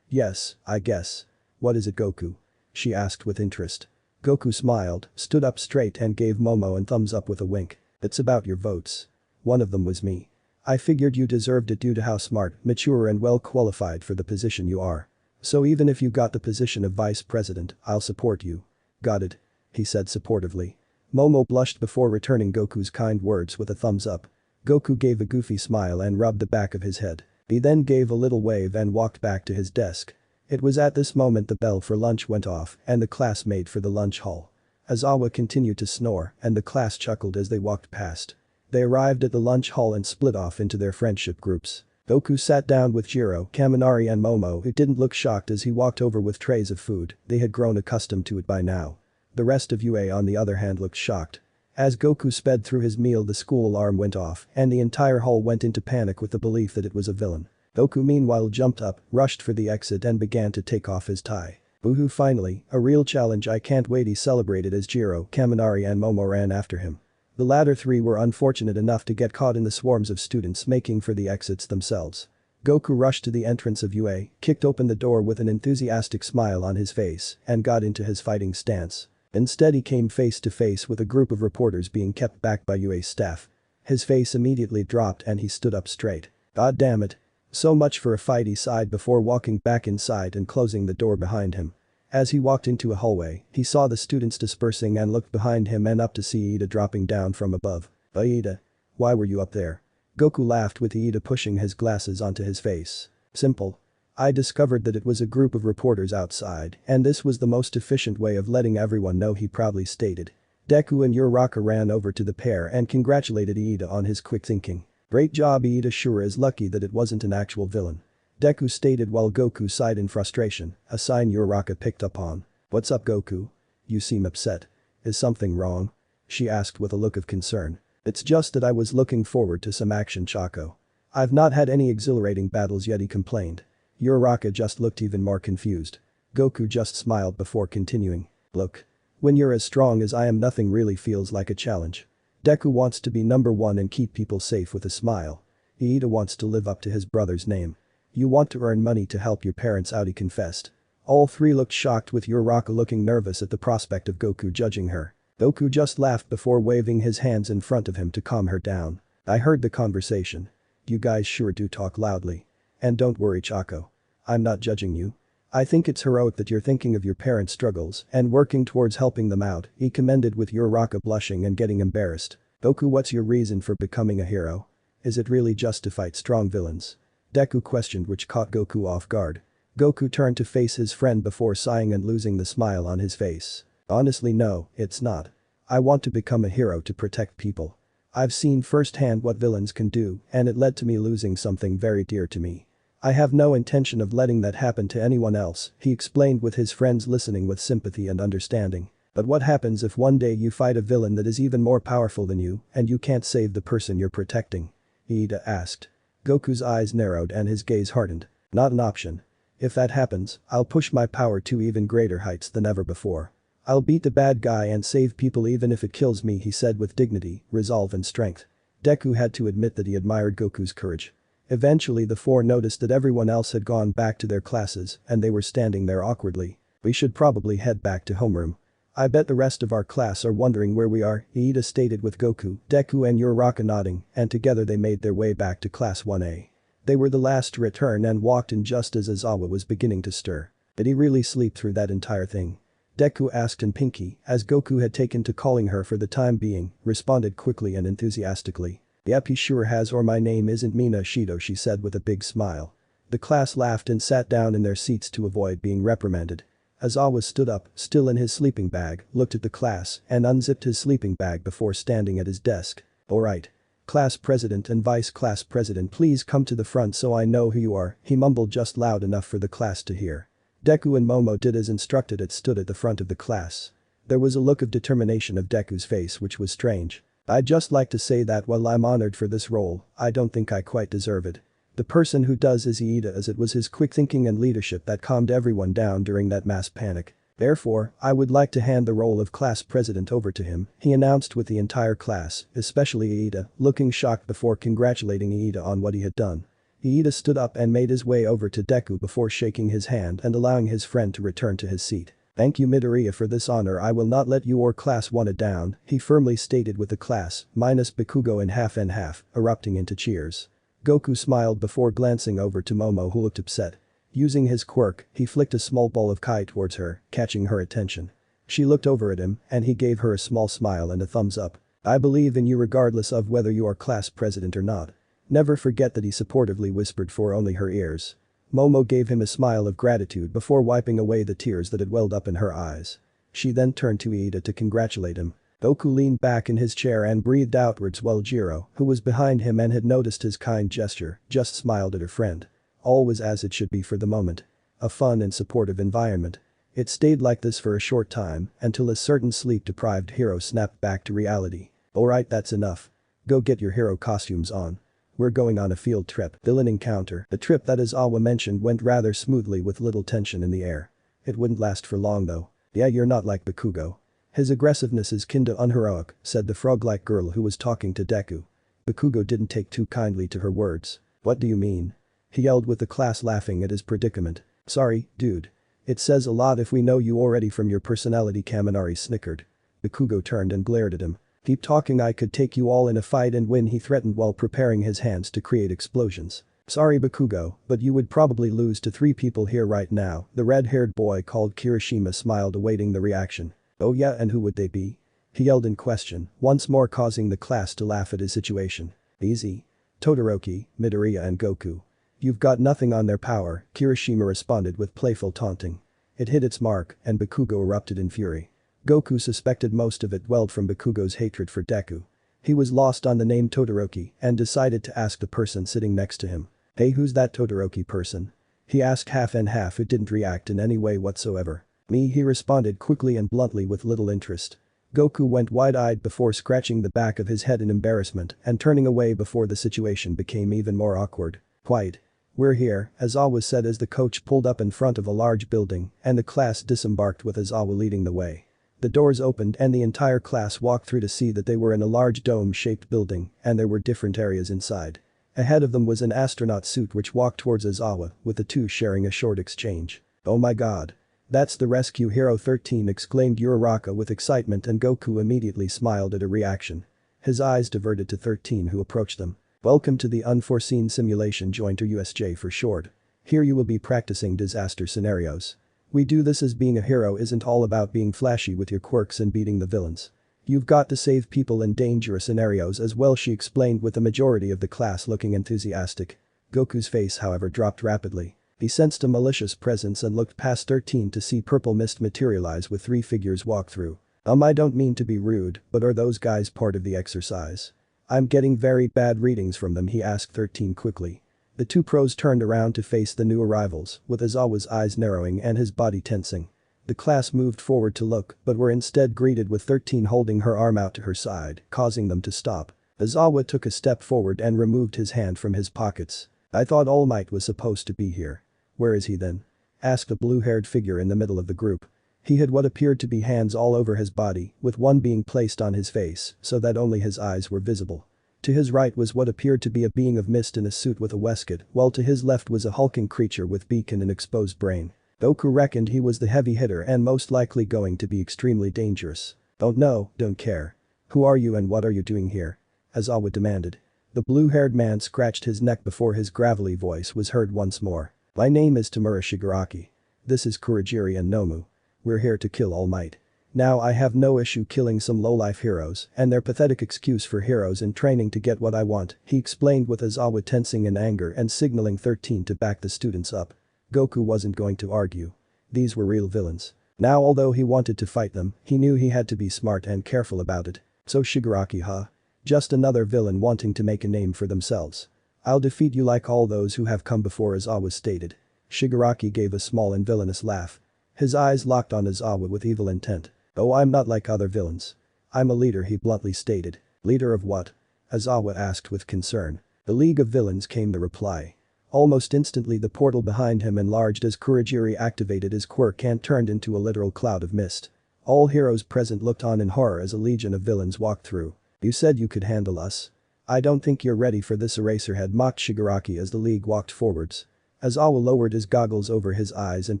Yes, I guess. What is it, Goku? She asked with interest. Goku smiled, stood up straight and gave Momo a thumbs up with a wink. It's about your votes. One of them was me. I figured you deserved it due to how smart, mature and well qualified for the position you are. So even if you got the position of vice president, I'll support you. Got it? He said supportively. Momo blushed before returning Goku's kind words with a thumbs up. Goku gave a goofy smile and rubbed the back of his head. He then gave a little wave and walked back to his desk. It was at this moment the bell for lunch went off and the class made for the lunch hall. Aizawa continued to snore and the class chuckled as they walked past. They arrived at the lunch hall and split off into their friendship groups. Goku sat down with Jiro, Kaminari and Momo, who didn't look shocked as he walked over with trays of food. They had grown accustomed to it by now. The rest of UA on the other hand looked shocked. As Goku sped through his meal, the school alarm went off and the entire hall went into panic with the belief that it was a villain. Goku meanwhile jumped up, rushed for the exit and began to take off his tie. Boohoo, finally, a real challenge, I can't wait, he celebrated as Jiro, Kaminari and Momo ran after him. The latter three were unfortunate enough to get caught in the swarms of students making for the exits themselves. Goku rushed to the entrance of UA, kicked open the door with an enthusiastic smile on his face and got into his fighting stance. Instead he came face to face with a group of reporters being kept back by UA's staff. His face immediately dropped and he stood up straight. God damn it. So much for a fight, he sighed before walking back inside and closing the door behind him. As he walked into a hallway, he saw the students dispersing and looked behind him and up to see Iida dropping down from above. Iida. Why were you up there? Goku laughed with Iida pushing his glasses onto his face. Simple. I discovered that it was a group of reporters outside and this was the most efficient way of letting everyone know, he proudly stated. Deku and Uraraka ran over to the pair and congratulated Iida on his quick thinking. Great job, Iida sure is lucky that it wasn't an actual villain. Deku stated while Goku sighed in frustration, a sign Uraraka picked up on. What's up, Goku? You seem upset. Is something wrong? She asked with a look of concern. It's just that I was looking forward to some action, Chaco. I've not had any exhilarating battles yet, he complained. Uraraka just looked even more confused. Goku just smiled before continuing. Look. When you're as strong as I am, nothing really feels like a challenge. Deku wants to be number one and keep people safe with a smile. Iida wants to live up to his brother's name. You want to earn money to help your parents out, he confessed. All three looked shocked with Uraraka looking nervous at the prospect of Goku judging her. Goku just laughed before waving his hands in front of him to calm her down. I heard the conversation. You guys sure do talk loudly. And don't worry, Chaco. I'm not judging you. I think it's heroic that you're thinking of your parents' struggles and working towards helping them out, he commended with Uraraka blushing and getting embarrassed. Goku, what's your reason for becoming a hero? Is it really just to fight strong villains? Deku questioned, which caught Goku off guard. Goku turned to face his friend before sighing and losing the smile on his face. Honestly, no, it's not. I want to become a hero to protect people. I've seen firsthand what villains can do and it led to me losing something very dear to me. I have no intention of letting that happen to anyone else, he explained with his friends listening with sympathy and understanding. But what happens if one day you fight a villain that is even more powerful than you and you can't save the person you're protecting? Iida asked. Goku's eyes narrowed and his gaze hardened. Not an option. If that happens, I'll push my power to even greater heights than ever before. I'll beat the bad guy and save people even if it kills me, he said with dignity, resolve and strength. Deku had to admit that he admired Goku's courage. Eventually the four noticed that everyone else had gone back to their classes and they were standing there awkwardly. We should probably head back to homeroom. I bet the rest of our class are wondering where we are, Iida stated with Goku, Deku and Uraraka nodding and together they made their way back to class 1A. They were the last to return and walked in just as Aizawa was beginning to stir. Did he really sleep through that entire thing? Deku asked, and Pinky, as Goku had taken to calling her for the time being, responded quickly and enthusiastically. Yep, he sure has, or my name isn't Mina Shido, she said with a big smile. The class laughed and sat down in their seats to avoid being reprimanded. Aizawa stood up, still in his sleeping bag, looked at the class and unzipped his sleeping bag before standing at his desk. Alright. "Class president and vice class president, please come to the front so I know who you are," he mumbled just loud enough for the class to hear. Deku and Momo did as instructed and stood at the front of the class. There was a look of determination of Deku's face which was strange. "I'd just like to say that while I'm honored for this role, I don't think I quite deserve it. The person who does is Iida, as it was his quick thinking and leadership that calmed everyone down during that mass panic. Therefore, I would like to hand the role of class president over to him," he announced with the entire class, especially Iida, looking shocked before congratulating Iida on what he had done. Iida stood up and made his way over to Deku before shaking his hand and allowing his friend to return to his seat. "Thank you Midoriya for this honor, I will not let you or class want it down," he firmly stated with the class, minus Bakugo in half and half, erupting into cheers. Goku smiled before glancing over to Momo who looked upset. Using his quirk, he flicked a small ball of kite towards her, catching her attention. She looked over at him and he gave her a small smile and a thumbs up. "I believe in you regardless of whether you are class president or not. Never forget that," he supportively whispered for only her ears. Momo gave him a smile of gratitude before wiping away the tears that had welled up in her eyes. She then turned to Iida to congratulate him. Goku leaned back in his chair and breathed outwards while Jiro, who was behind him and had noticed his kind gesture, just smiled at her friend. All was as it should be for the moment. A fun and supportive environment. It stayed like this for a short time until a certain sleep-deprived hero snapped back to reality. "Alright, that's enough. Go get your hero costumes on. We're going on a field trip." Villain encounter. The trip that Aizawa mentioned went rather smoothly with little tension in the air. It wouldn't last for long though. "Yeah, you're not like Bakugo. His aggressiveness is kinda unheroic," said the frog-like girl who was talking to Deku. Bakugo didn't take too kindly to her words. "What do you mean?" he yelled with the class laughing at his predicament. "Sorry, dude. It says a lot if we know you already from your personality," Kaminari snickered. Bakugo turned and glared at him. "Keep talking, I could take you all in a fight and win," he threatened while preparing his hands to create explosions. "Sorry Bakugo, but you would probably lose to 3 people here right now," the red-haired boy called Kirishima smiled awaiting the reaction. "Oh yeah, and who would they be?" he yelled in question, once more causing the class to laugh at his situation. "Easy. Todoroki, Midoriya and Goku. You've got nothing on their power," Kirishima responded with playful taunting. It hit its mark and Bakugo erupted in fury. Goku suspected most of it welled from Bakugo's hatred for Deku. He was lost on the name Todoroki and decided to ask the person sitting next to him. "Hey, who's that Todoroki person?" he asked half and half who didn't react in any way whatsoever. "Me," he responded quickly and bluntly with little interest. Goku went wide-eyed before scratching the back of his head in embarrassment and turning away before the situation became even more awkward. "Quiet. We're here," Aizawa said as the coach pulled up in front of a large building and the class disembarked with Aizawa leading the way. The doors opened and the entire class walked through to see that they were in a large dome-shaped building and there were different areas inside. Ahead of them was an astronaut suit which walked towards Aizawa, with the two sharing a short exchange. "Oh my god. That's the rescue hero 13," exclaimed Uraraka with excitement and Goku immediately smiled at a reaction. His eyes diverted to 13 who approached them. "Welcome to the Unforeseen Simulation Joint, or USJ for short. Here you will be practicing disaster scenarios. We do this as being a hero isn't all about being flashy with your quirks and beating the villains. You've got to save people in dangerous scenarios as well," she explained with the majority of the class looking enthusiastic. Goku's face however dropped rapidly. He sensed a malicious presence and looked past 13 to see purple mist materialize with 3 figures walk through. I don't mean to be rude, but are those guys part of the exercise?" "I'm getting very bad readings from them," he asked 13 quickly. The 2 pros turned around to face the new arrivals, with Aizawa's eyes narrowing and his body tensing. The class moved forward to look but were instead greeted with 13 holding her arm out to her side, causing them to stop. Aizawa took a step forward and removed his hand from his pockets. "I thought All Might was supposed to be here. Where is he then?" asked a blue-haired figure in the middle of the group. He had what appeared to be hands all over his body, with one being placed on his face so that only his eyes were visible. To his right was what appeared to be a being of mist in a suit with a waistcoat, while to his left was a hulking creature with beak and an exposed brain. Goku reckoned he was the heavy hitter and most likely going to be extremely dangerous. "Don't know, don't care. Who are you and what are you doing here?" Aizawa demanded. The blue-haired man scratched his neck before his gravelly voice was heard once more. "My name is Tamura Shigaraki. This is Kurogiri and Nomu. We're here to kill All Might. Now I have no issue killing some low-life heroes and their pathetic excuse for heroes in training to get what I want," he explained with Aizawa tensing in anger and signaling 13 to back the students up. Goku wasn't going to argue. These were real villains. Now although he wanted to fight them, he knew he had to be smart and careful about it. "So Shigaraki, huh? Just another villain wanting to make a name for themselves. I'll defeat you like all those who have come before, Aizawa stated. Shigaraki gave a small and villainous laugh. His eyes locked on Aizawa with evil intent. Oh, I'm not like other villains. I'm a leader, he bluntly stated. Leader of what? Aizawa asked with concern. The League of Villains, came the reply. Almost instantly the portal behind him enlarged as Kurogiri activated his quirk and turned into a literal cloud of mist. All heroes present looked on in horror as a legion of villains walked through. You said you could handle us. I don't think you're ready for this, Eraserhead mocked Shigaraki as the league walked forwards. Aizawa lowered his goggles over his eyes and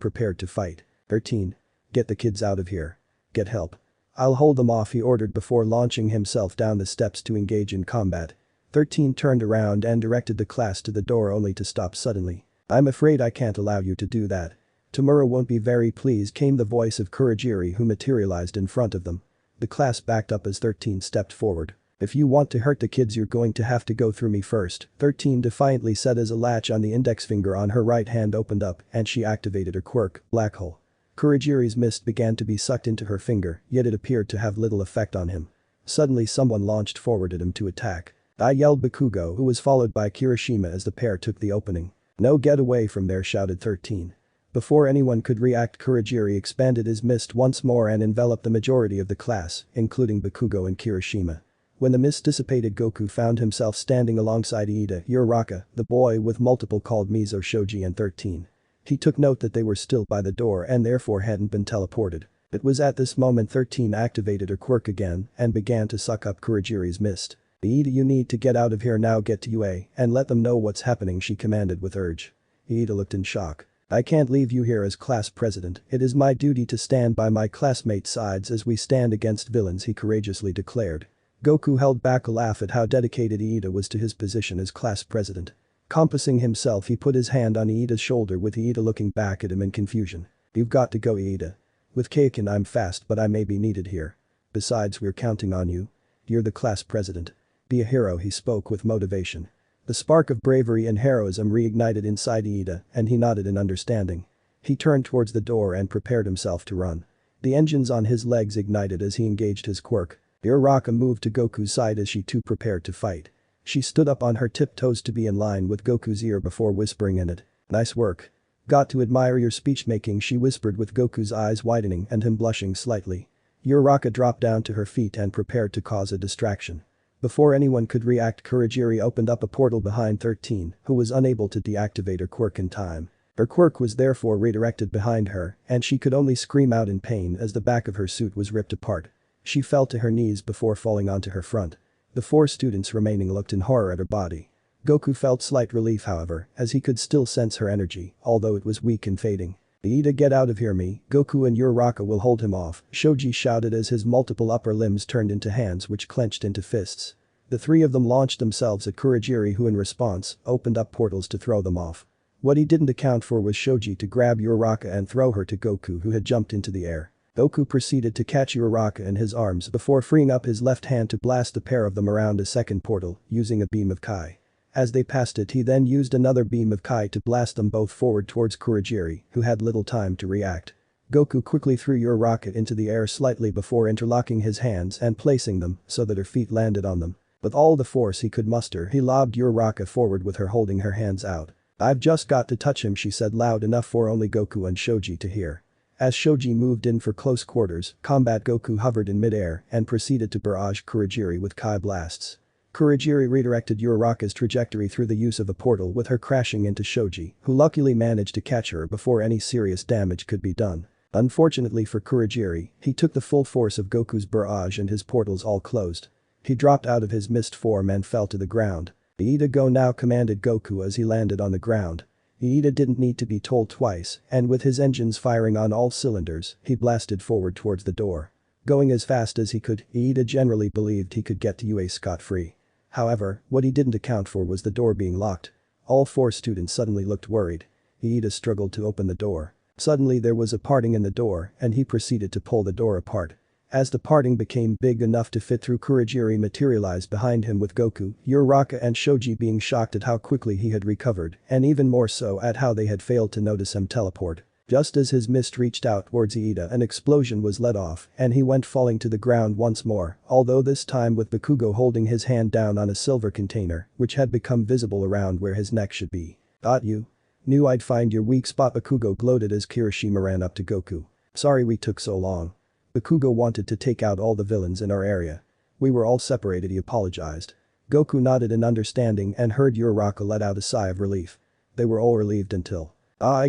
prepared to fight. 13. Get the kids out of here. Get help. I'll hold them off, he ordered before launching himself down the steps to engage in combat. 13 turned around and directed the class to the door only to stop suddenly. I'm afraid I can't allow you to do that. Tomura won't be very pleased, came the voice of Kurogiri, who materialized in front of them. The class backed up as 13 stepped forward. If you want to hurt the kids, you're going to have to go through me first, 13 defiantly said as a latch on the index finger on her right hand opened up and she activated her quirk, Black Hole. Kurogiri's mist began to be sucked into her finger, yet it appeared to have little effect on him. Suddenly someone launched forward at him to attack. I yelled Bakugo, who was followed by Kirishima as the pair took the opening. No, get away from there, shouted 13. Before anyone could react, Kurogiri expanded his mist once more and enveloped the majority of the class, including Bakugo and Kirishima. When the mist dissipated, Goku found himself standing alongside Iida, Uraraka, the boy with multiple called Mizo, Shoji and 13. He took note that they were still by the door and therefore hadn't been teleported. It was at this moment 13 activated her quirk again and began to suck up Kurogiri's mist. Iida, you need to get out of here now, get to UA and let them know what's happening, she commanded with urge. Iida looked in shock. I can't leave you here as class president, it is my duty to stand by my classmates' sides as we stand against villains, he courageously declared. Goku held back a laugh at how dedicated Iida was to his position as class president. Compassing himself, he put his hand on Iida's shoulder with Iida looking back at him in confusion. You've got to go, Iida. With Kaiken I'm fast, but I may be needed here. Besides, we're counting on you. You're the class president. Be a hero, he spoke with motivation. The spark of bravery and heroism reignited inside Iida and he nodded in understanding. He turned towards the door and prepared himself to run. The engines on his legs ignited as he engaged his quirk. Uraraka moved to Goku's side as she too prepared to fight. She stood up on her tiptoes to be in line with Goku's ear before whispering in it. Nice work. Got to admire your speech-making, she whispered with Goku's eyes widening and him blushing slightly. Uraraka dropped down to her feet and prepared to cause a distraction. Before anyone could react, Kurogiri opened up a portal behind 13, who was unable to deactivate her quirk in time. Her quirk was therefore redirected behind her and she could only scream out in pain as the back of her suit was ripped apart. She fell to her knees before falling onto her front. The 4 students remaining looked in horror at her body. Goku felt slight relief, however, as he could still sense her energy, although it was weak and fading. Iida, get out of here, me, Goku and Uraraka will hold him off, Shoji shouted as his multiple upper limbs turned into hands which clenched into fists. The 3 of them launched themselves at Kurogiri, who in response, opened up portals to throw them off. What he didn't account for was Shoji to grab Uraraka and throw her to Goku, who had jumped into the air. Goku proceeded to catch Uraraka in his arms before freeing up his left hand to blast the pair of them around a second portal, using a beam of Kai. As they passed it, he then used another beam of Kai to blast them both forward towards Kurogiri, who had little time to react. Goku quickly threw Uraraka into the air slightly before interlocking his hands and placing them so that her feet landed on them. With all the force he could muster, he lobbed Uraraka forward with her holding her hands out. I've just got to touch him, she said loud enough for only Goku and Shoji to hear. As Shoji moved in for close quarters combat, Goku hovered in mid-air and proceeded to barrage Kurogiri with Kai blasts. Kurogiri redirected Uraraka's trajectory through the use of a portal, with her crashing into Shoji, who luckily managed to catch her before any serious damage could be done. Unfortunately for Kurogiri, he took the full force of Goku's barrage and his portals all closed. He dropped out of his mist form and fell to the ground. Iida, go now, commanded Goku as he landed on the ground. Iida didn't need to be told twice, and with his engines firing on all cylinders, he blasted forward towards the door. Going as fast as he could, Iida generally believed he could get to UA scot-free. However, what he didn't account for was the door being locked. All 4 students suddenly looked worried. Iida struggled to open the door. Suddenly there was a parting in the door and he proceeded to pull the door apart. As the parting became big enough to fit through, Kurogiri materialized behind him with Goku, Uraraka and Shoji being shocked at how quickly he had recovered and even more so at how they had failed to notice him teleport. Just as his mist reached out towards Iida, an explosion was let off and he went falling to the ground once more, although this time with Bakugo holding his hand down on a silver container which had become visible around where his neck should be. "Thought you knew I'd find your weak spot," Bakugo gloated as Kirishima ran up to Goku. "Sorry we took so long. Bakugo wanted to take out all the villains in our area. We were all separated," he apologized. Goku nodded in understanding and heard Uraraka let out a sigh of relief. They were all relieved until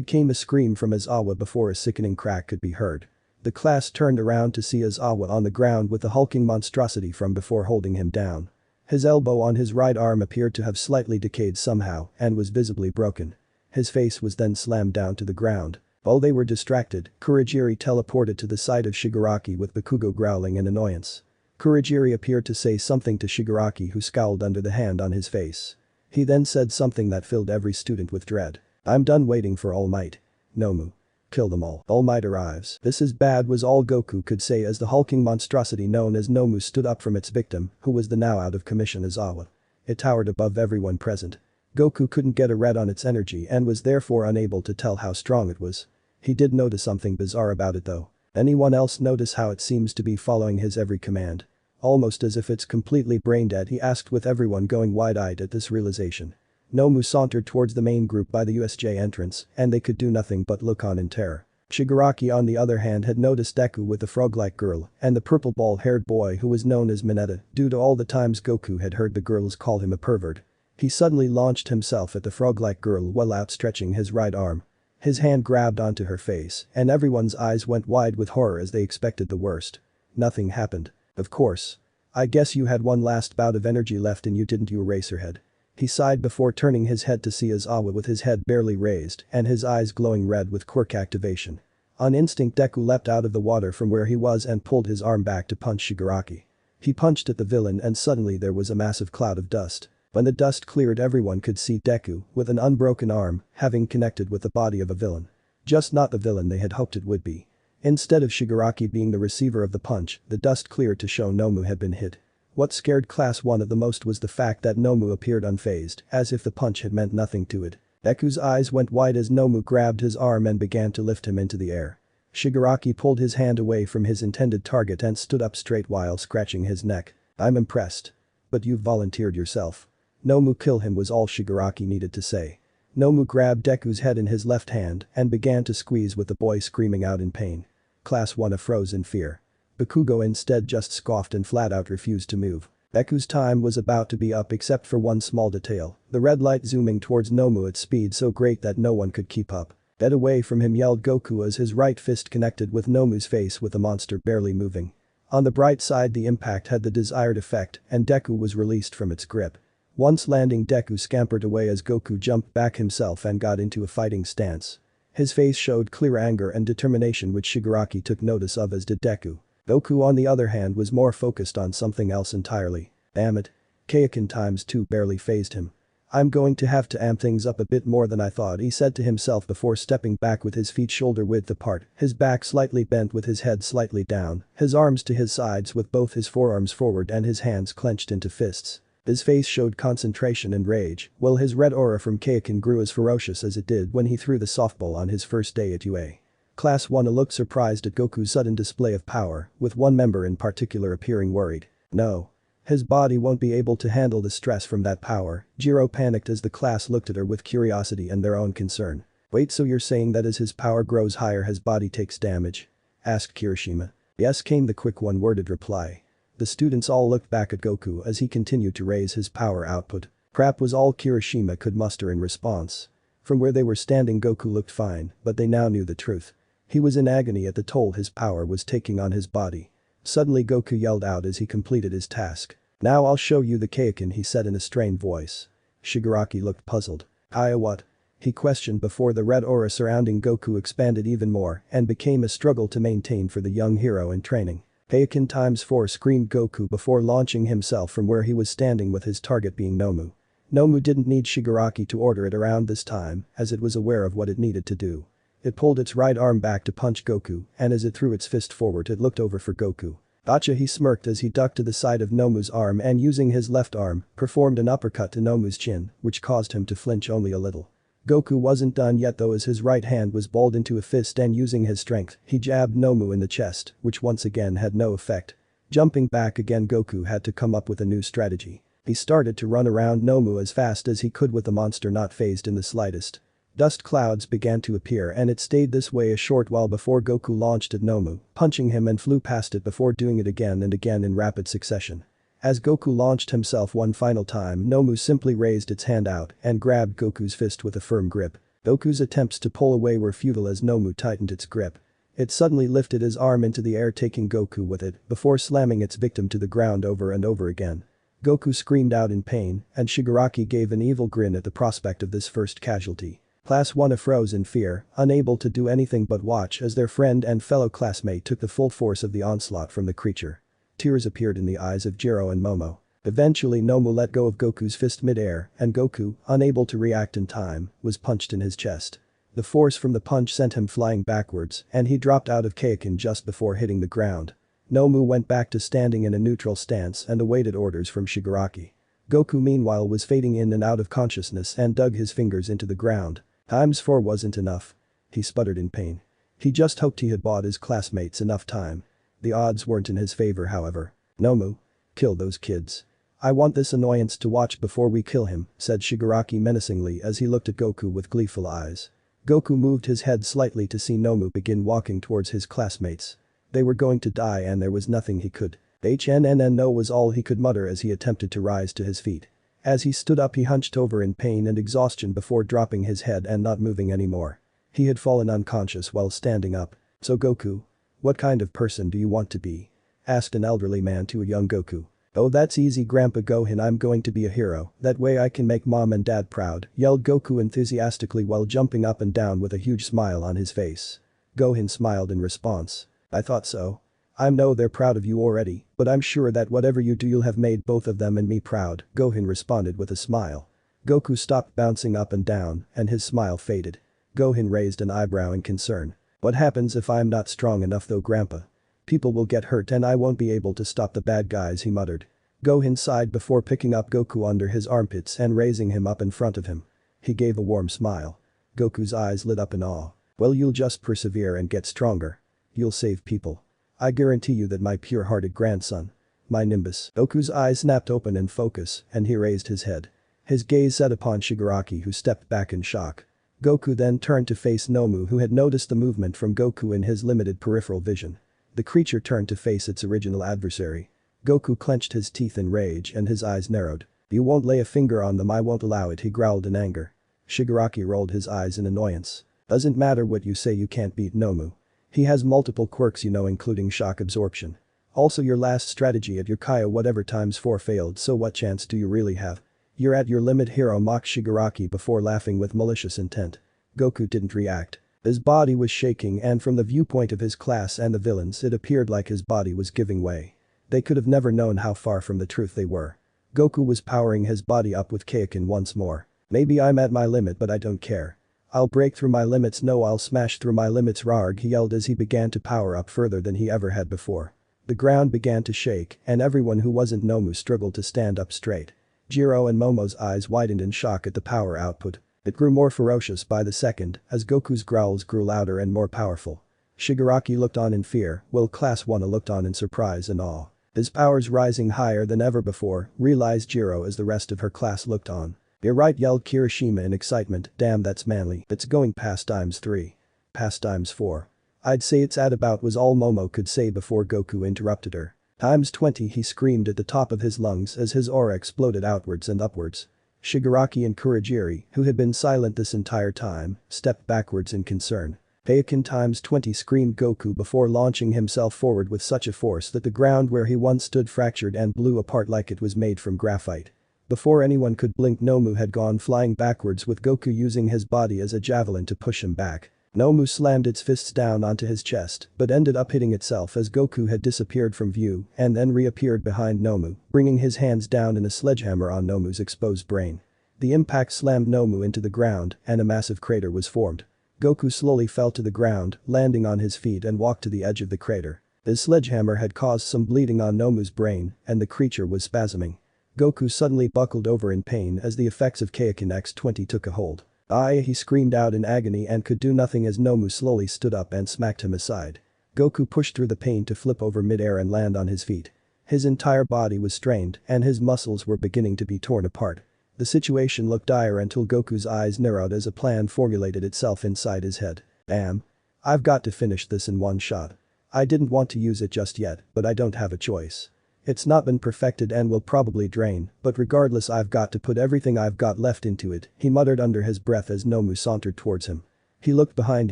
came a scream from Izawa before a sickening crack could be heard. The class turned around to see Izawa on the ground with the hulking monstrosity from before holding him down. His elbow on his right arm appeared to have slightly decayed somehow and was visibly broken. His face was then slammed down to the ground. While they were distracted, Kurogiri teleported to the side of Shigaraki with Bakugo growling in annoyance. Kurogiri appeared to say something to Shigaraki, who scowled under the hand on his face. He then said something that filled every student with dread. "I'm done waiting for All Might. Nomu. Kill them all. All Might arrives." "This is bad," was all Goku could say as the hulking monstrosity known as Nomu stood up from its victim, who was the now out of commission Izawa. It towered above everyone present. Goku couldn't get a read on its energy and was therefore unable to tell how strong it was. He did notice something bizarre about it though. Anyone else notice how it seems to be following his every command? Almost as if it's completely brain dead, he asked with everyone going wide-eyed at this realization. Nomu sauntered towards the main group by the USJ entrance and they could do nothing but look on in terror. Shigaraki on the other hand had noticed Deku with the frog-like girl and the purple ball-haired boy who was known as Mineta due to all the times Goku had heard the girls call him a pervert. He suddenly launched himself at the frog-like girl while outstretching his right arm. His hand grabbed onto her face and everyone's eyes went wide with horror as they expected the worst. Nothing happened. "Of course. I guess you had one last bout of energy left in you, didn't you, Eraserhead?" He sighed before turning his head to see Izawa with his head barely raised and his eyes glowing red with quirk activation. On instinct Deku leapt out of the water from where he was and pulled his arm back to punch Shigaraki. He punched at the villain and suddenly there was a massive cloud of dust. When the dust cleared, everyone could see Deku with an unbroken arm having connected with the body of a villain. Just not the villain they had hoped it would be. Instead of Shigaraki being the receiver of the punch, the dust cleared to show Nomu had been hit. What scared Class 1 the most was the fact that Nomu appeared unfazed, as if the punch had meant nothing to it. Deku's eyes went wide as Nomu grabbed his arm and began to lift him into the air. Shigaraki pulled his hand away from his intended target and stood up straight while scratching his neck. "I'm impressed. But you've volunteered yourself." "Nomu, kill him," was all Shigaraki needed to say. Nomu grabbed Deku's head in his left hand and began to squeeze with the boy screaming out in pain. Class 1 froze in fear. Bakugo instead just scoffed and flat out refused to move. Deku's time was about to be up except for one small detail, the red light zooming towards Nomu at speed so great that no one could keep up. "Get away from him," yelled Goku as his right fist connected with Nomu's face with the monster barely moving. On the bright side, the impact had the desired effect and Deku was released from its grip. Once landing, Deku scampered away as Goku jumped back himself and got into a fighting stance. His face showed clear anger and determination which Shigaraki took notice of, as did Deku. Goku on the other hand was more focused on something else entirely. "Damn it. Kaioken ×2 barely fazed him. I'm going to have to amp things up a bit more than I thought," he said to himself before stepping back with his feet shoulder width apart, his back slightly bent with his head slightly down, his arms to his sides with both his forearms forward and his hands clenched into fists. His face showed concentration and rage, while his red aura from Kaioken grew as ferocious as it did when he threw the softball on his first day at UA. Class 1 looked surprised at Goku's sudden display of power, with one member in particular appearing worried. "No. His body won't be able to handle the stress from that power." Jiro panicked as the class looked at her with curiosity and their own concern. "Wait, so you're saying that as his power grows higher his body takes damage?" asked Kirishima. "Yes," came the quick one-worded reply. The students all looked back at Goku as he continued to raise his power output. Crap was all Kirishima could muster in response. From where they were standing Goku looked fine, but they now knew the truth. He was in agony at the toll his power was taking on his body. Suddenly Goku yelled out as he completed his task. "Now I'll show you the Kaioken," he said in a strained voice. Shigaraki looked puzzled. What?" he questioned before the red aura surrounding Goku expanded even more and became a struggle to maintain for the young hero in training. "Kaioken ×4," screamed Goku before launching himself from where he was standing with his target being Nomu. Nomu didn't need Shigaraki to order it around this time as it was aware of what it needed to do. It pulled its right arm back to punch Goku and as it threw its fist forward it looked over for Goku. "Gotcha," he smirked as he ducked to the side of Nomu's arm and using his left arm, performed an uppercut to Nomu's chin, which caused him to flinch only a little. Goku wasn't done yet though as his right hand was balled into a fist and using his strength, he jabbed Nomu in the chest, which once again had no effect. Jumping back again Goku had to come up with a new strategy. He started to run around Nomu as fast as he could with the monster not phased in the slightest. Dust clouds began to appear and it stayed this way a short while before Goku launched at Nomu, punching him and flew past it before doing it again and again in rapid succession. As Goku launched himself one final time, Nomu simply raised its hand out and grabbed Goku's fist with a firm grip. Goku's attempts to pull away were futile as Nomu tightened its grip. It suddenly lifted his arm into the air taking Goku with it before slamming its victim to the ground over and over again. Goku screamed out in pain and Shigaraki gave an evil grin at the prospect of this first casualty. Class 1 froze in fear, unable to do anything but watch as their friend and fellow classmate took the full force of the onslaught from the creature. Tears appeared in the eyes of Jiro and Momo. Eventually Nomu let go of Goku's fist mid-air and Goku, unable to react in time, was punched in his chest. The force from the punch sent him flying backwards and he dropped out of Kaioken just before hitting the ground. Nomu went back to standing in a neutral stance and awaited orders from Shigaraki. Goku meanwhile was fading in and out of consciousness and dug his fingers into the ground. ×4 wasn't enough. He sputtered in pain. He just hoped he had bought his classmates enough time. The odds weren't in his favor however. Nomu. Kill those kids. I want this annoyance to watch before we kill him, said Shigaraki menacingly as he looked at Goku with gleeful eyes. Goku moved his head slightly to see Nomu begin walking towards his classmates. They were going to die and there was nothing he could. No was all he could mutter as he attempted to rise to his feet. As he stood up he hunched over in pain and exhaustion before dropping his head and not moving anymore. He had fallen unconscious while standing up. So Goku? What kind of person do you want to be? Asked an elderly man to a young Goku. Oh that's easy Grandpa Gohan, I'm going to be a hero, that way I can make mom and dad proud, yelled Goku enthusiastically while jumping up and down with a huge smile on his face. Gohan smiled in response. I thought so. I know they're proud of you already, but I'm sure that whatever you do you'll have made both of them and me proud, Gohan responded with a smile. Goku stopped bouncing up and down and his smile faded. Gohan raised an eyebrow in concern. What happens if I'm not strong enough though Grandpa? People will get hurt and I won't be able to stop the bad guys, he muttered. Gohan sighed before picking up Goku under his armpits and raising him up in front of him. He gave a warm smile. Goku's eyes lit up in awe. Well you'll just persevere and get stronger. You'll save people. I guarantee you that my pure-hearted grandson. My Nimbus. Goku's eyes snapped open in focus and he raised his head. His gaze set upon Shigaraki who stepped back in shock. Goku then turned to face Nomu who had noticed the movement from Goku in his limited peripheral vision. The creature turned to face its original adversary. Goku clenched his teeth in rage and his eyes narrowed. You won't lay a finger on them, I won't allow it, he growled in anger. Shigaraki rolled his eyes in annoyance. Doesn't matter what you say, you can't beat Nomu. He has multiple quirks including shock absorption. Also your last strategy at your Kaya whatever ×4 failed, so what chance do you really have? You're at your limit, hero, mocked Shigaraki before laughing with malicious intent. Goku didn't react. His body was shaking and from the viewpoint of his class and the villains it appeared like his body was giving way. They could have never known how far from the truth they were. Goku was powering his body up with Kaioken once more. Maybe I'm at my limit but I don't care. I'll break through my limits, no I'll smash through my limits, Rarg, he yelled as he began to power up further than he ever had before. The ground began to shake and everyone who wasn't Nomu struggled to stand up straight. Jiro and Momo's eyes widened in shock at the power output. It grew more ferocious by the second as Goku's growls grew louder and more powerful. Shigaraki looked on in fear while Class 1 looked on in surprise and awe. His powers rising higher than ever before, realized Jiro as the rest of her class looked on. You're right, yelled Kirishima in excitement, damn that's manly, it's going past ×3. Past ×4. I'd say it's at about was all Momo could say before Goku interrupted her. ×20, he screamed at the top of his lungs as his aura exploded outwards and upwards. Shigaraki and Kurogiri, who had been silent this entire time, stepped backwards in concern. Kaioken ×20, screamed Goku before launching himself forward with such a force that the ground where he once stood fractured and blew apart like it was made from graphite. Before anyone could blink, Nomu had gone flying backwards with Goku using his body as a javelin to push him back. Nomu slammed its fists down onto his chest but ended up hitting itself as Goku had disappeared from view and then reappeared behind Nomu, bringing his hands down in a sledgehammer on Nomu's exposed brain. The impact slammed Nomu into the ground and a massive crater was formed. Goku slowly fell to the ground, landing on his feet and walked to the edge of the crater. His sledgehammer had caused some bleeding on Nomu's brain and the creature was spasming. Goku suddenly buckled over in pain as the effects of Kaioken X20 took a hold. He screamed out in agony and could do nothing as Nomu slowly stood up and smacked him aside. Goku pushed through the pain to flip over midair and land on his feet. His entire body was strained and his muscles were beginning to be torn apart. The situation looked dire until Goku's eyes narrowed as a plan formulated itself inside his head. Damn. I've got to finish this in one shot. I didn't want to use it just yet, but I don't have a choice. It's not been perfected and will probably drain, but regardless I've got to put everything I've got left into it, he muttered under his breath as Nomu sauntered towards him. He looked behind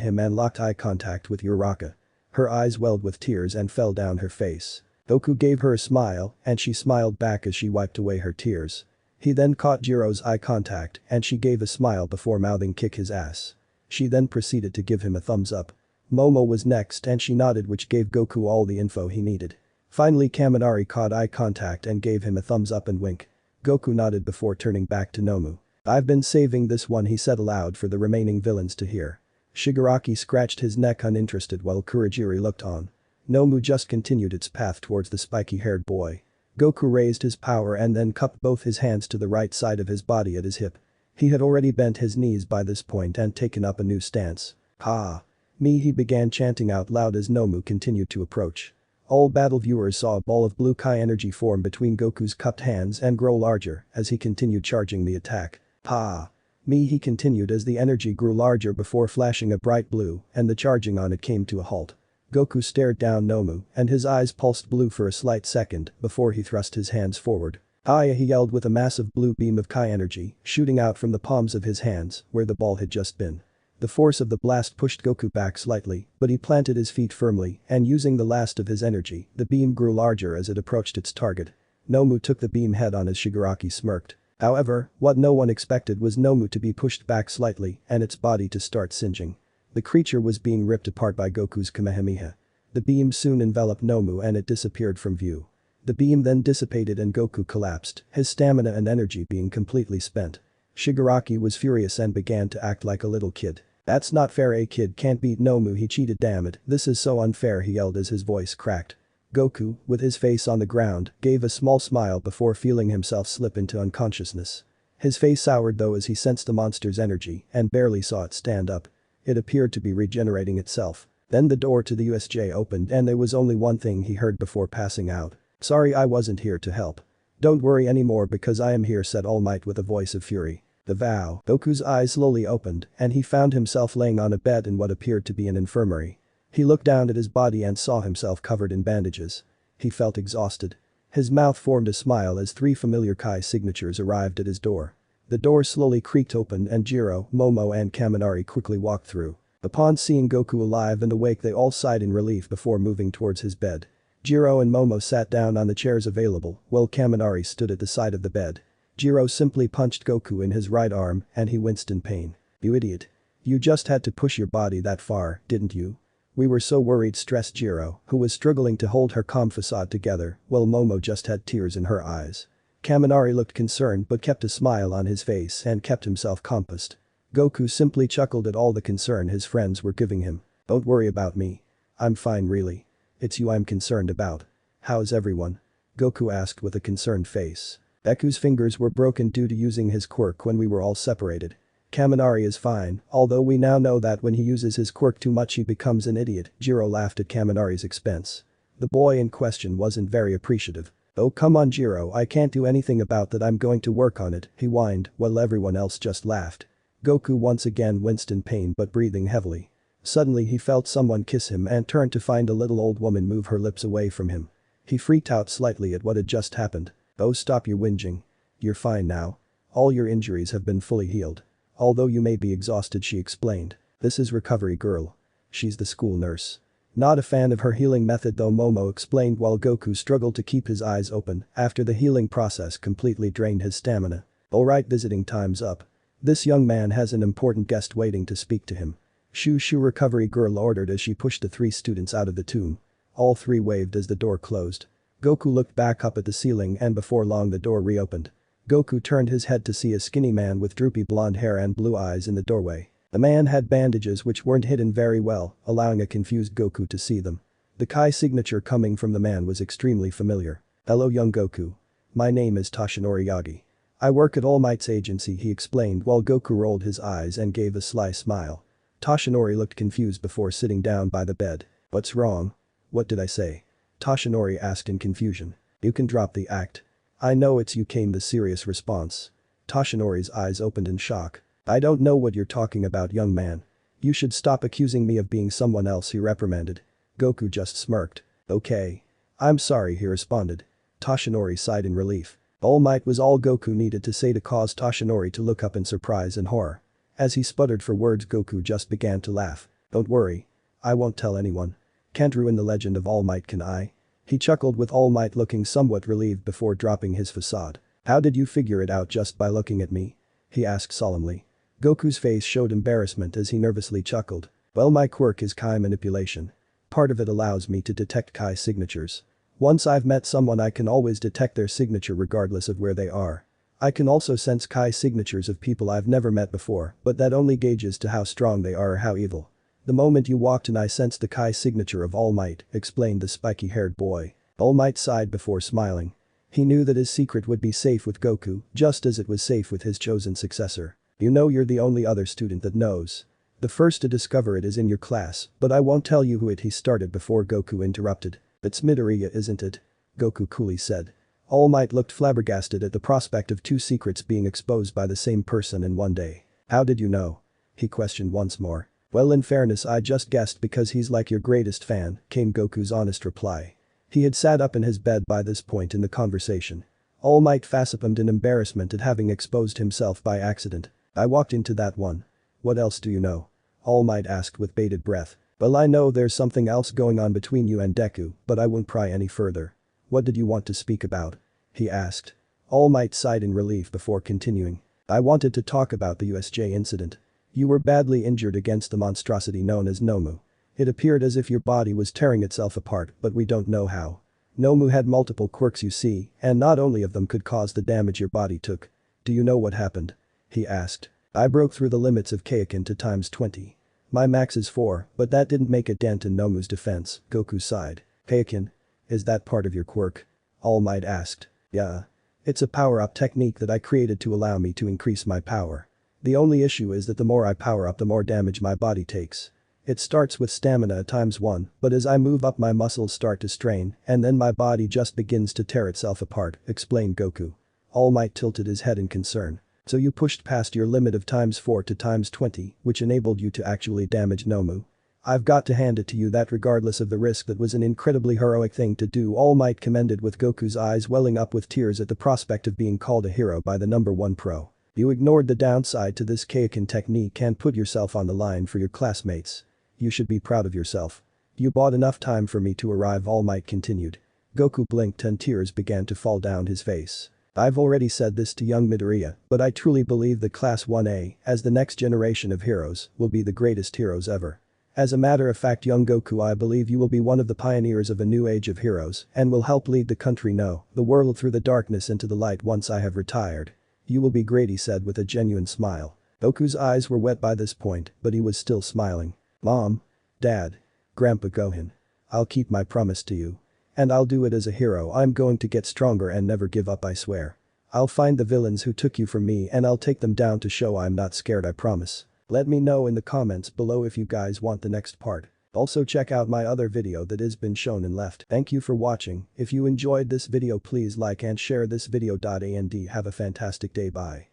him and locked eye contact with Uraraka. Her eyes welled with tears and fell down her face. Goku gave her a smile and she smiled back as she wiped away her tears. He then caught Jiro's eye contact and she gave a smile before mouthing kick his ass. She then proceeded to give him a thumbs up. Momo was next and she nodded, which gave Goku all the info he needed. Finally Kaminari caught eye contact and gave him a thumbs up and wink. Goku nodded before turning back to Nomu. I've been saving this one, he said aloud for the remaining villains to hear. Shigaraki scratched his neck uninterested while Kurogiri looked on. Nomu just continued its path towards the spiky-haired boy. Goku raised his power and then cupped both his hands to the right side of his body at his hip. He had already bent his knees by this point and taken up a new stance. "Ha! Me," he began chanting out loud as Nomu continued to approach. All battle viewers saw a ball of blue Kai energy form between Goku's cupped hands and grow larger as he continued charging the attack. "Ha! Me," he continued as the energy grew larger before flashing a bright blue and the charging on it came to a halt. Goku stared down Nomu and his eyes pulsed blue for a slight second before he thrust his hands forward. "Hiya," he yelled with a massive blue beam of Kai energy shooting out from the palms of his hands where the ball had just been. The force of the blast pushed Goku back slightly, but he planted his feet firmly and using the last of his energy, the beam grew larger as it approached its target. Nomu took the beam head on as Shigaraki smirked. However, what no one expected was Nomu to be pushed back slightly and its body to start singeing. The creature was being ripped apart by Goku's Kamehameha. The beam soon enveloped Nomu and it disappeared from view. The beam then dissipated and Goku collapsed, his stamina and energy being completely spent. Shigaraki was furious and began to act like a little kid. "That's not fair, a kid can't beat Nomu, he cheated, damn it, this is so unfair," he yelled as his voice cracked. Goku, with his face on the ground, gave a small smile before feeling himself slip into unconsciousness. His face soured though as he sensed the monster's energy and barely saw it stand up. It appeared to be regenerating itself. Then the door to the USJ opened and there was only one thing he heard before passing out. "Sorry, I wasn't here to help." "Don't worry anymore because I am here," said All Might with a voice of fury. The vow. Goku's eyes slowly opened and he found himself laying on a bed in what appeared to be an infirmary. He looked down at his body and saw himself covered in bandages. He felt exhausted. His mouth formed a smile as 3 familiar Kai signatures arrived at his door. The door slowly creaked open and Jiro, Momo and Kaminari quickly walked through. Upon seeing Goku alive and awake they all sighed in relief before moving towards his bed. Jiro and Momo sat down on the chairs available while Kaminari stood at the side of the bed. Jiro simply punched Goku in his right arm and he winced in pain. "You idiot. You just had to push your body that far, didn't you? We were so worried," stressed Jiro, who was struggling to hold her calm facade together while Momo just had tears in her eyes. Kaminari looked concerned but kept a smile on his face and kept himself composed. Goku simply chuckled at all the concern his friends were giving him. "Don't worry about me. I'm fine really. It's you I'm concerned about." "How's everyone?" Goku asked with a concerned face. "Deku's fingers were broken due to using his quirk when we were all separated. Kaminari is fine, although we now know that when he uses his quirk too much he becomes an idiot." Jiro laughed at Kaminari's expense. The boy in question wasn't very appreciative. "Oh come on Jiro, I can't do anything about that, I'm going to work on it," he whined while everyone else just laughed. Goku once again winced in pain but breathing heavily. Suddenly he felt someone kiss him and turned to find a little old woman move her lips away from him. He freaked out slightly at what had just happened. "Oh stop your whinging. You're fine now. All your injuries have been fully healed. Although you may be exhausted," she explained. "This is Recovery Girl. She's the school nurse." Not a fan of her healing method though, Momo explained while Goku struggled to keep his eyes open after the healing process completely drained his stamina. "Alright, visiting time's up. This young man has an important guest waiting to speak to him." "Shoo shoo," Recovery Girl ordered as she pushed the 3 students out of the tomb. All 3 waved as the door closed. Goku looked back up at the ceiling and before long the door reopened. Goku turned his head to see a skinny man with droopy blonde hair and blue eyes in the doorway. The man had bandages which weren't hidden very well, allowing a confused Goku to see them. The Kai signature coming from the man was extremely familiar. "Hello young Goku. My name is Toshinori Yagi. I work at All Might's agency, he explained while Goku rolled his eyes and gave a sly smile. Toshinori looked confused before sitting down by the bed. What's wrong? What did I say? Toshinori asked in confusion. You can drop the act. I know it's you, came the serious response. Toshinori's eyes opened in shock. I don't know what you're talking about, young man. You should stop accusing me of being someone else, he reprimanded. Goku just smirked. Okay. I'm sorry, he responded. Toshinori sighed in relief. All Might was all Goku needed to say to cause Toshinori to look up in surprise and horror. As he sputtered for words, Goku just began to laugh. Don't worry. I won't tell anyone. Can't ruin the legend of All Might, can I? He chuckled with All Might looking somewhat relieved before dropping his facade. How did you figure it out just by looking at me? He asked solemnly. Goku's face showed embarrassment as he nervously chuckled. Well, my quirk is Kai manipulation. Part of it allows me to detect Kai signatures. Once I've met someone, I can always detect their signature regardless of where they are. I can also sense Kai signatures of people I've never met before, but that only gauges to how strong they are or how evil. The moment you walked in, I sensed the Kai signature of All Might, explained the spiky-haired boy. All Might sighed before smiling. He knew that his secret would be safe with Goku, just as it was safe with his chosen successor. You know, you're the only other student that knows. The first to discover it is in your class, but I won't tell you who he started before Goku interrupted. It's Midoriya, isn't it? Goku coolly said. All Might looked flabbergasted at the prospect of two secrets being exposed by the same person in one day. How did you know? He questioned once more. Well, in fairness, I just guessed because he's like your greatest fan, came Goku's honest reply. He had sat up in his bed by this point in the conversation. All Might facepalmed in embarrassment at having exposed himself by accident. I walked into that one. What else do you know? All Might asked with bated breath. Well, I know there's something else going on between you and Deku, but I won't pry any further. What did you want to speak about? He asked. All Might sighed in relief before continuing. I wanted to talk about the USJ incident. You were badly injured against the monstrosity known as Nomu. It appeared as if your body was tearing itself apart, but we don't know how. Nomu had multiple quirks, you see, and not only of them could cause the damage your body took. Do you know what happened? He asked. I broke through the limits of Kaioken to times 20. My max is 4, but that didn't make a dent in Nomu's defense, Goku sighed. Kaioken? Is that part of your quirk? All Might asked. Yeah. It's a power-up technique that I created to allow me to increase my power. The only issue is that the more I power up, the more damage my body takes. It starts with stamina times 1, but as I move up, my muscles start to strain, and then my body just begins to tear itself apart, explained Goku. All Might tilted his head in concern. So you pushed past your limit of times 4 to times 20, which enabled you to actually damage Nomu. I've got to hand it to you that regardless of the risk, that was an incredibly heroic thing to do, All Might commended with Goku's eyes welling up with tears at the prospect of being called a hero by the #1 pro. You ignored the downside to this Kaioken technique and put yourself on the line for your classmates. You should be proud of yourself. You bought enough time for me to arrive, All Might continued. Goku blinked and tears began to fall down his face. I've already said this to young Midoriya, but I truly believe that Class 1A, as the next generation of heroes, will be the greatest heroes ever. As a matter of fact, young Goku, I believe you will be one of the pioneers of a new age of heroes and will help lead the country, no, the world, through the darkness into the light once I have retired. You will be great, he said with a genuine smile. Goku's eyes were wet by this point, but he was still smiling. Mom. Dad. Grandpa Gohan. I'll keep my promise to you. And I'll do it as a hero. I'm going to get stronger and never give up, I swear. I'll find the villains who took you from me and I'll take them down to show I'm not scared, I promise. Let me know in the comments below if you guys want the next part. Also check out my other video that has been shown and left. Thank you for watching. If you enjoyed this video, please like and share this video. And have a fantastic day. Bye.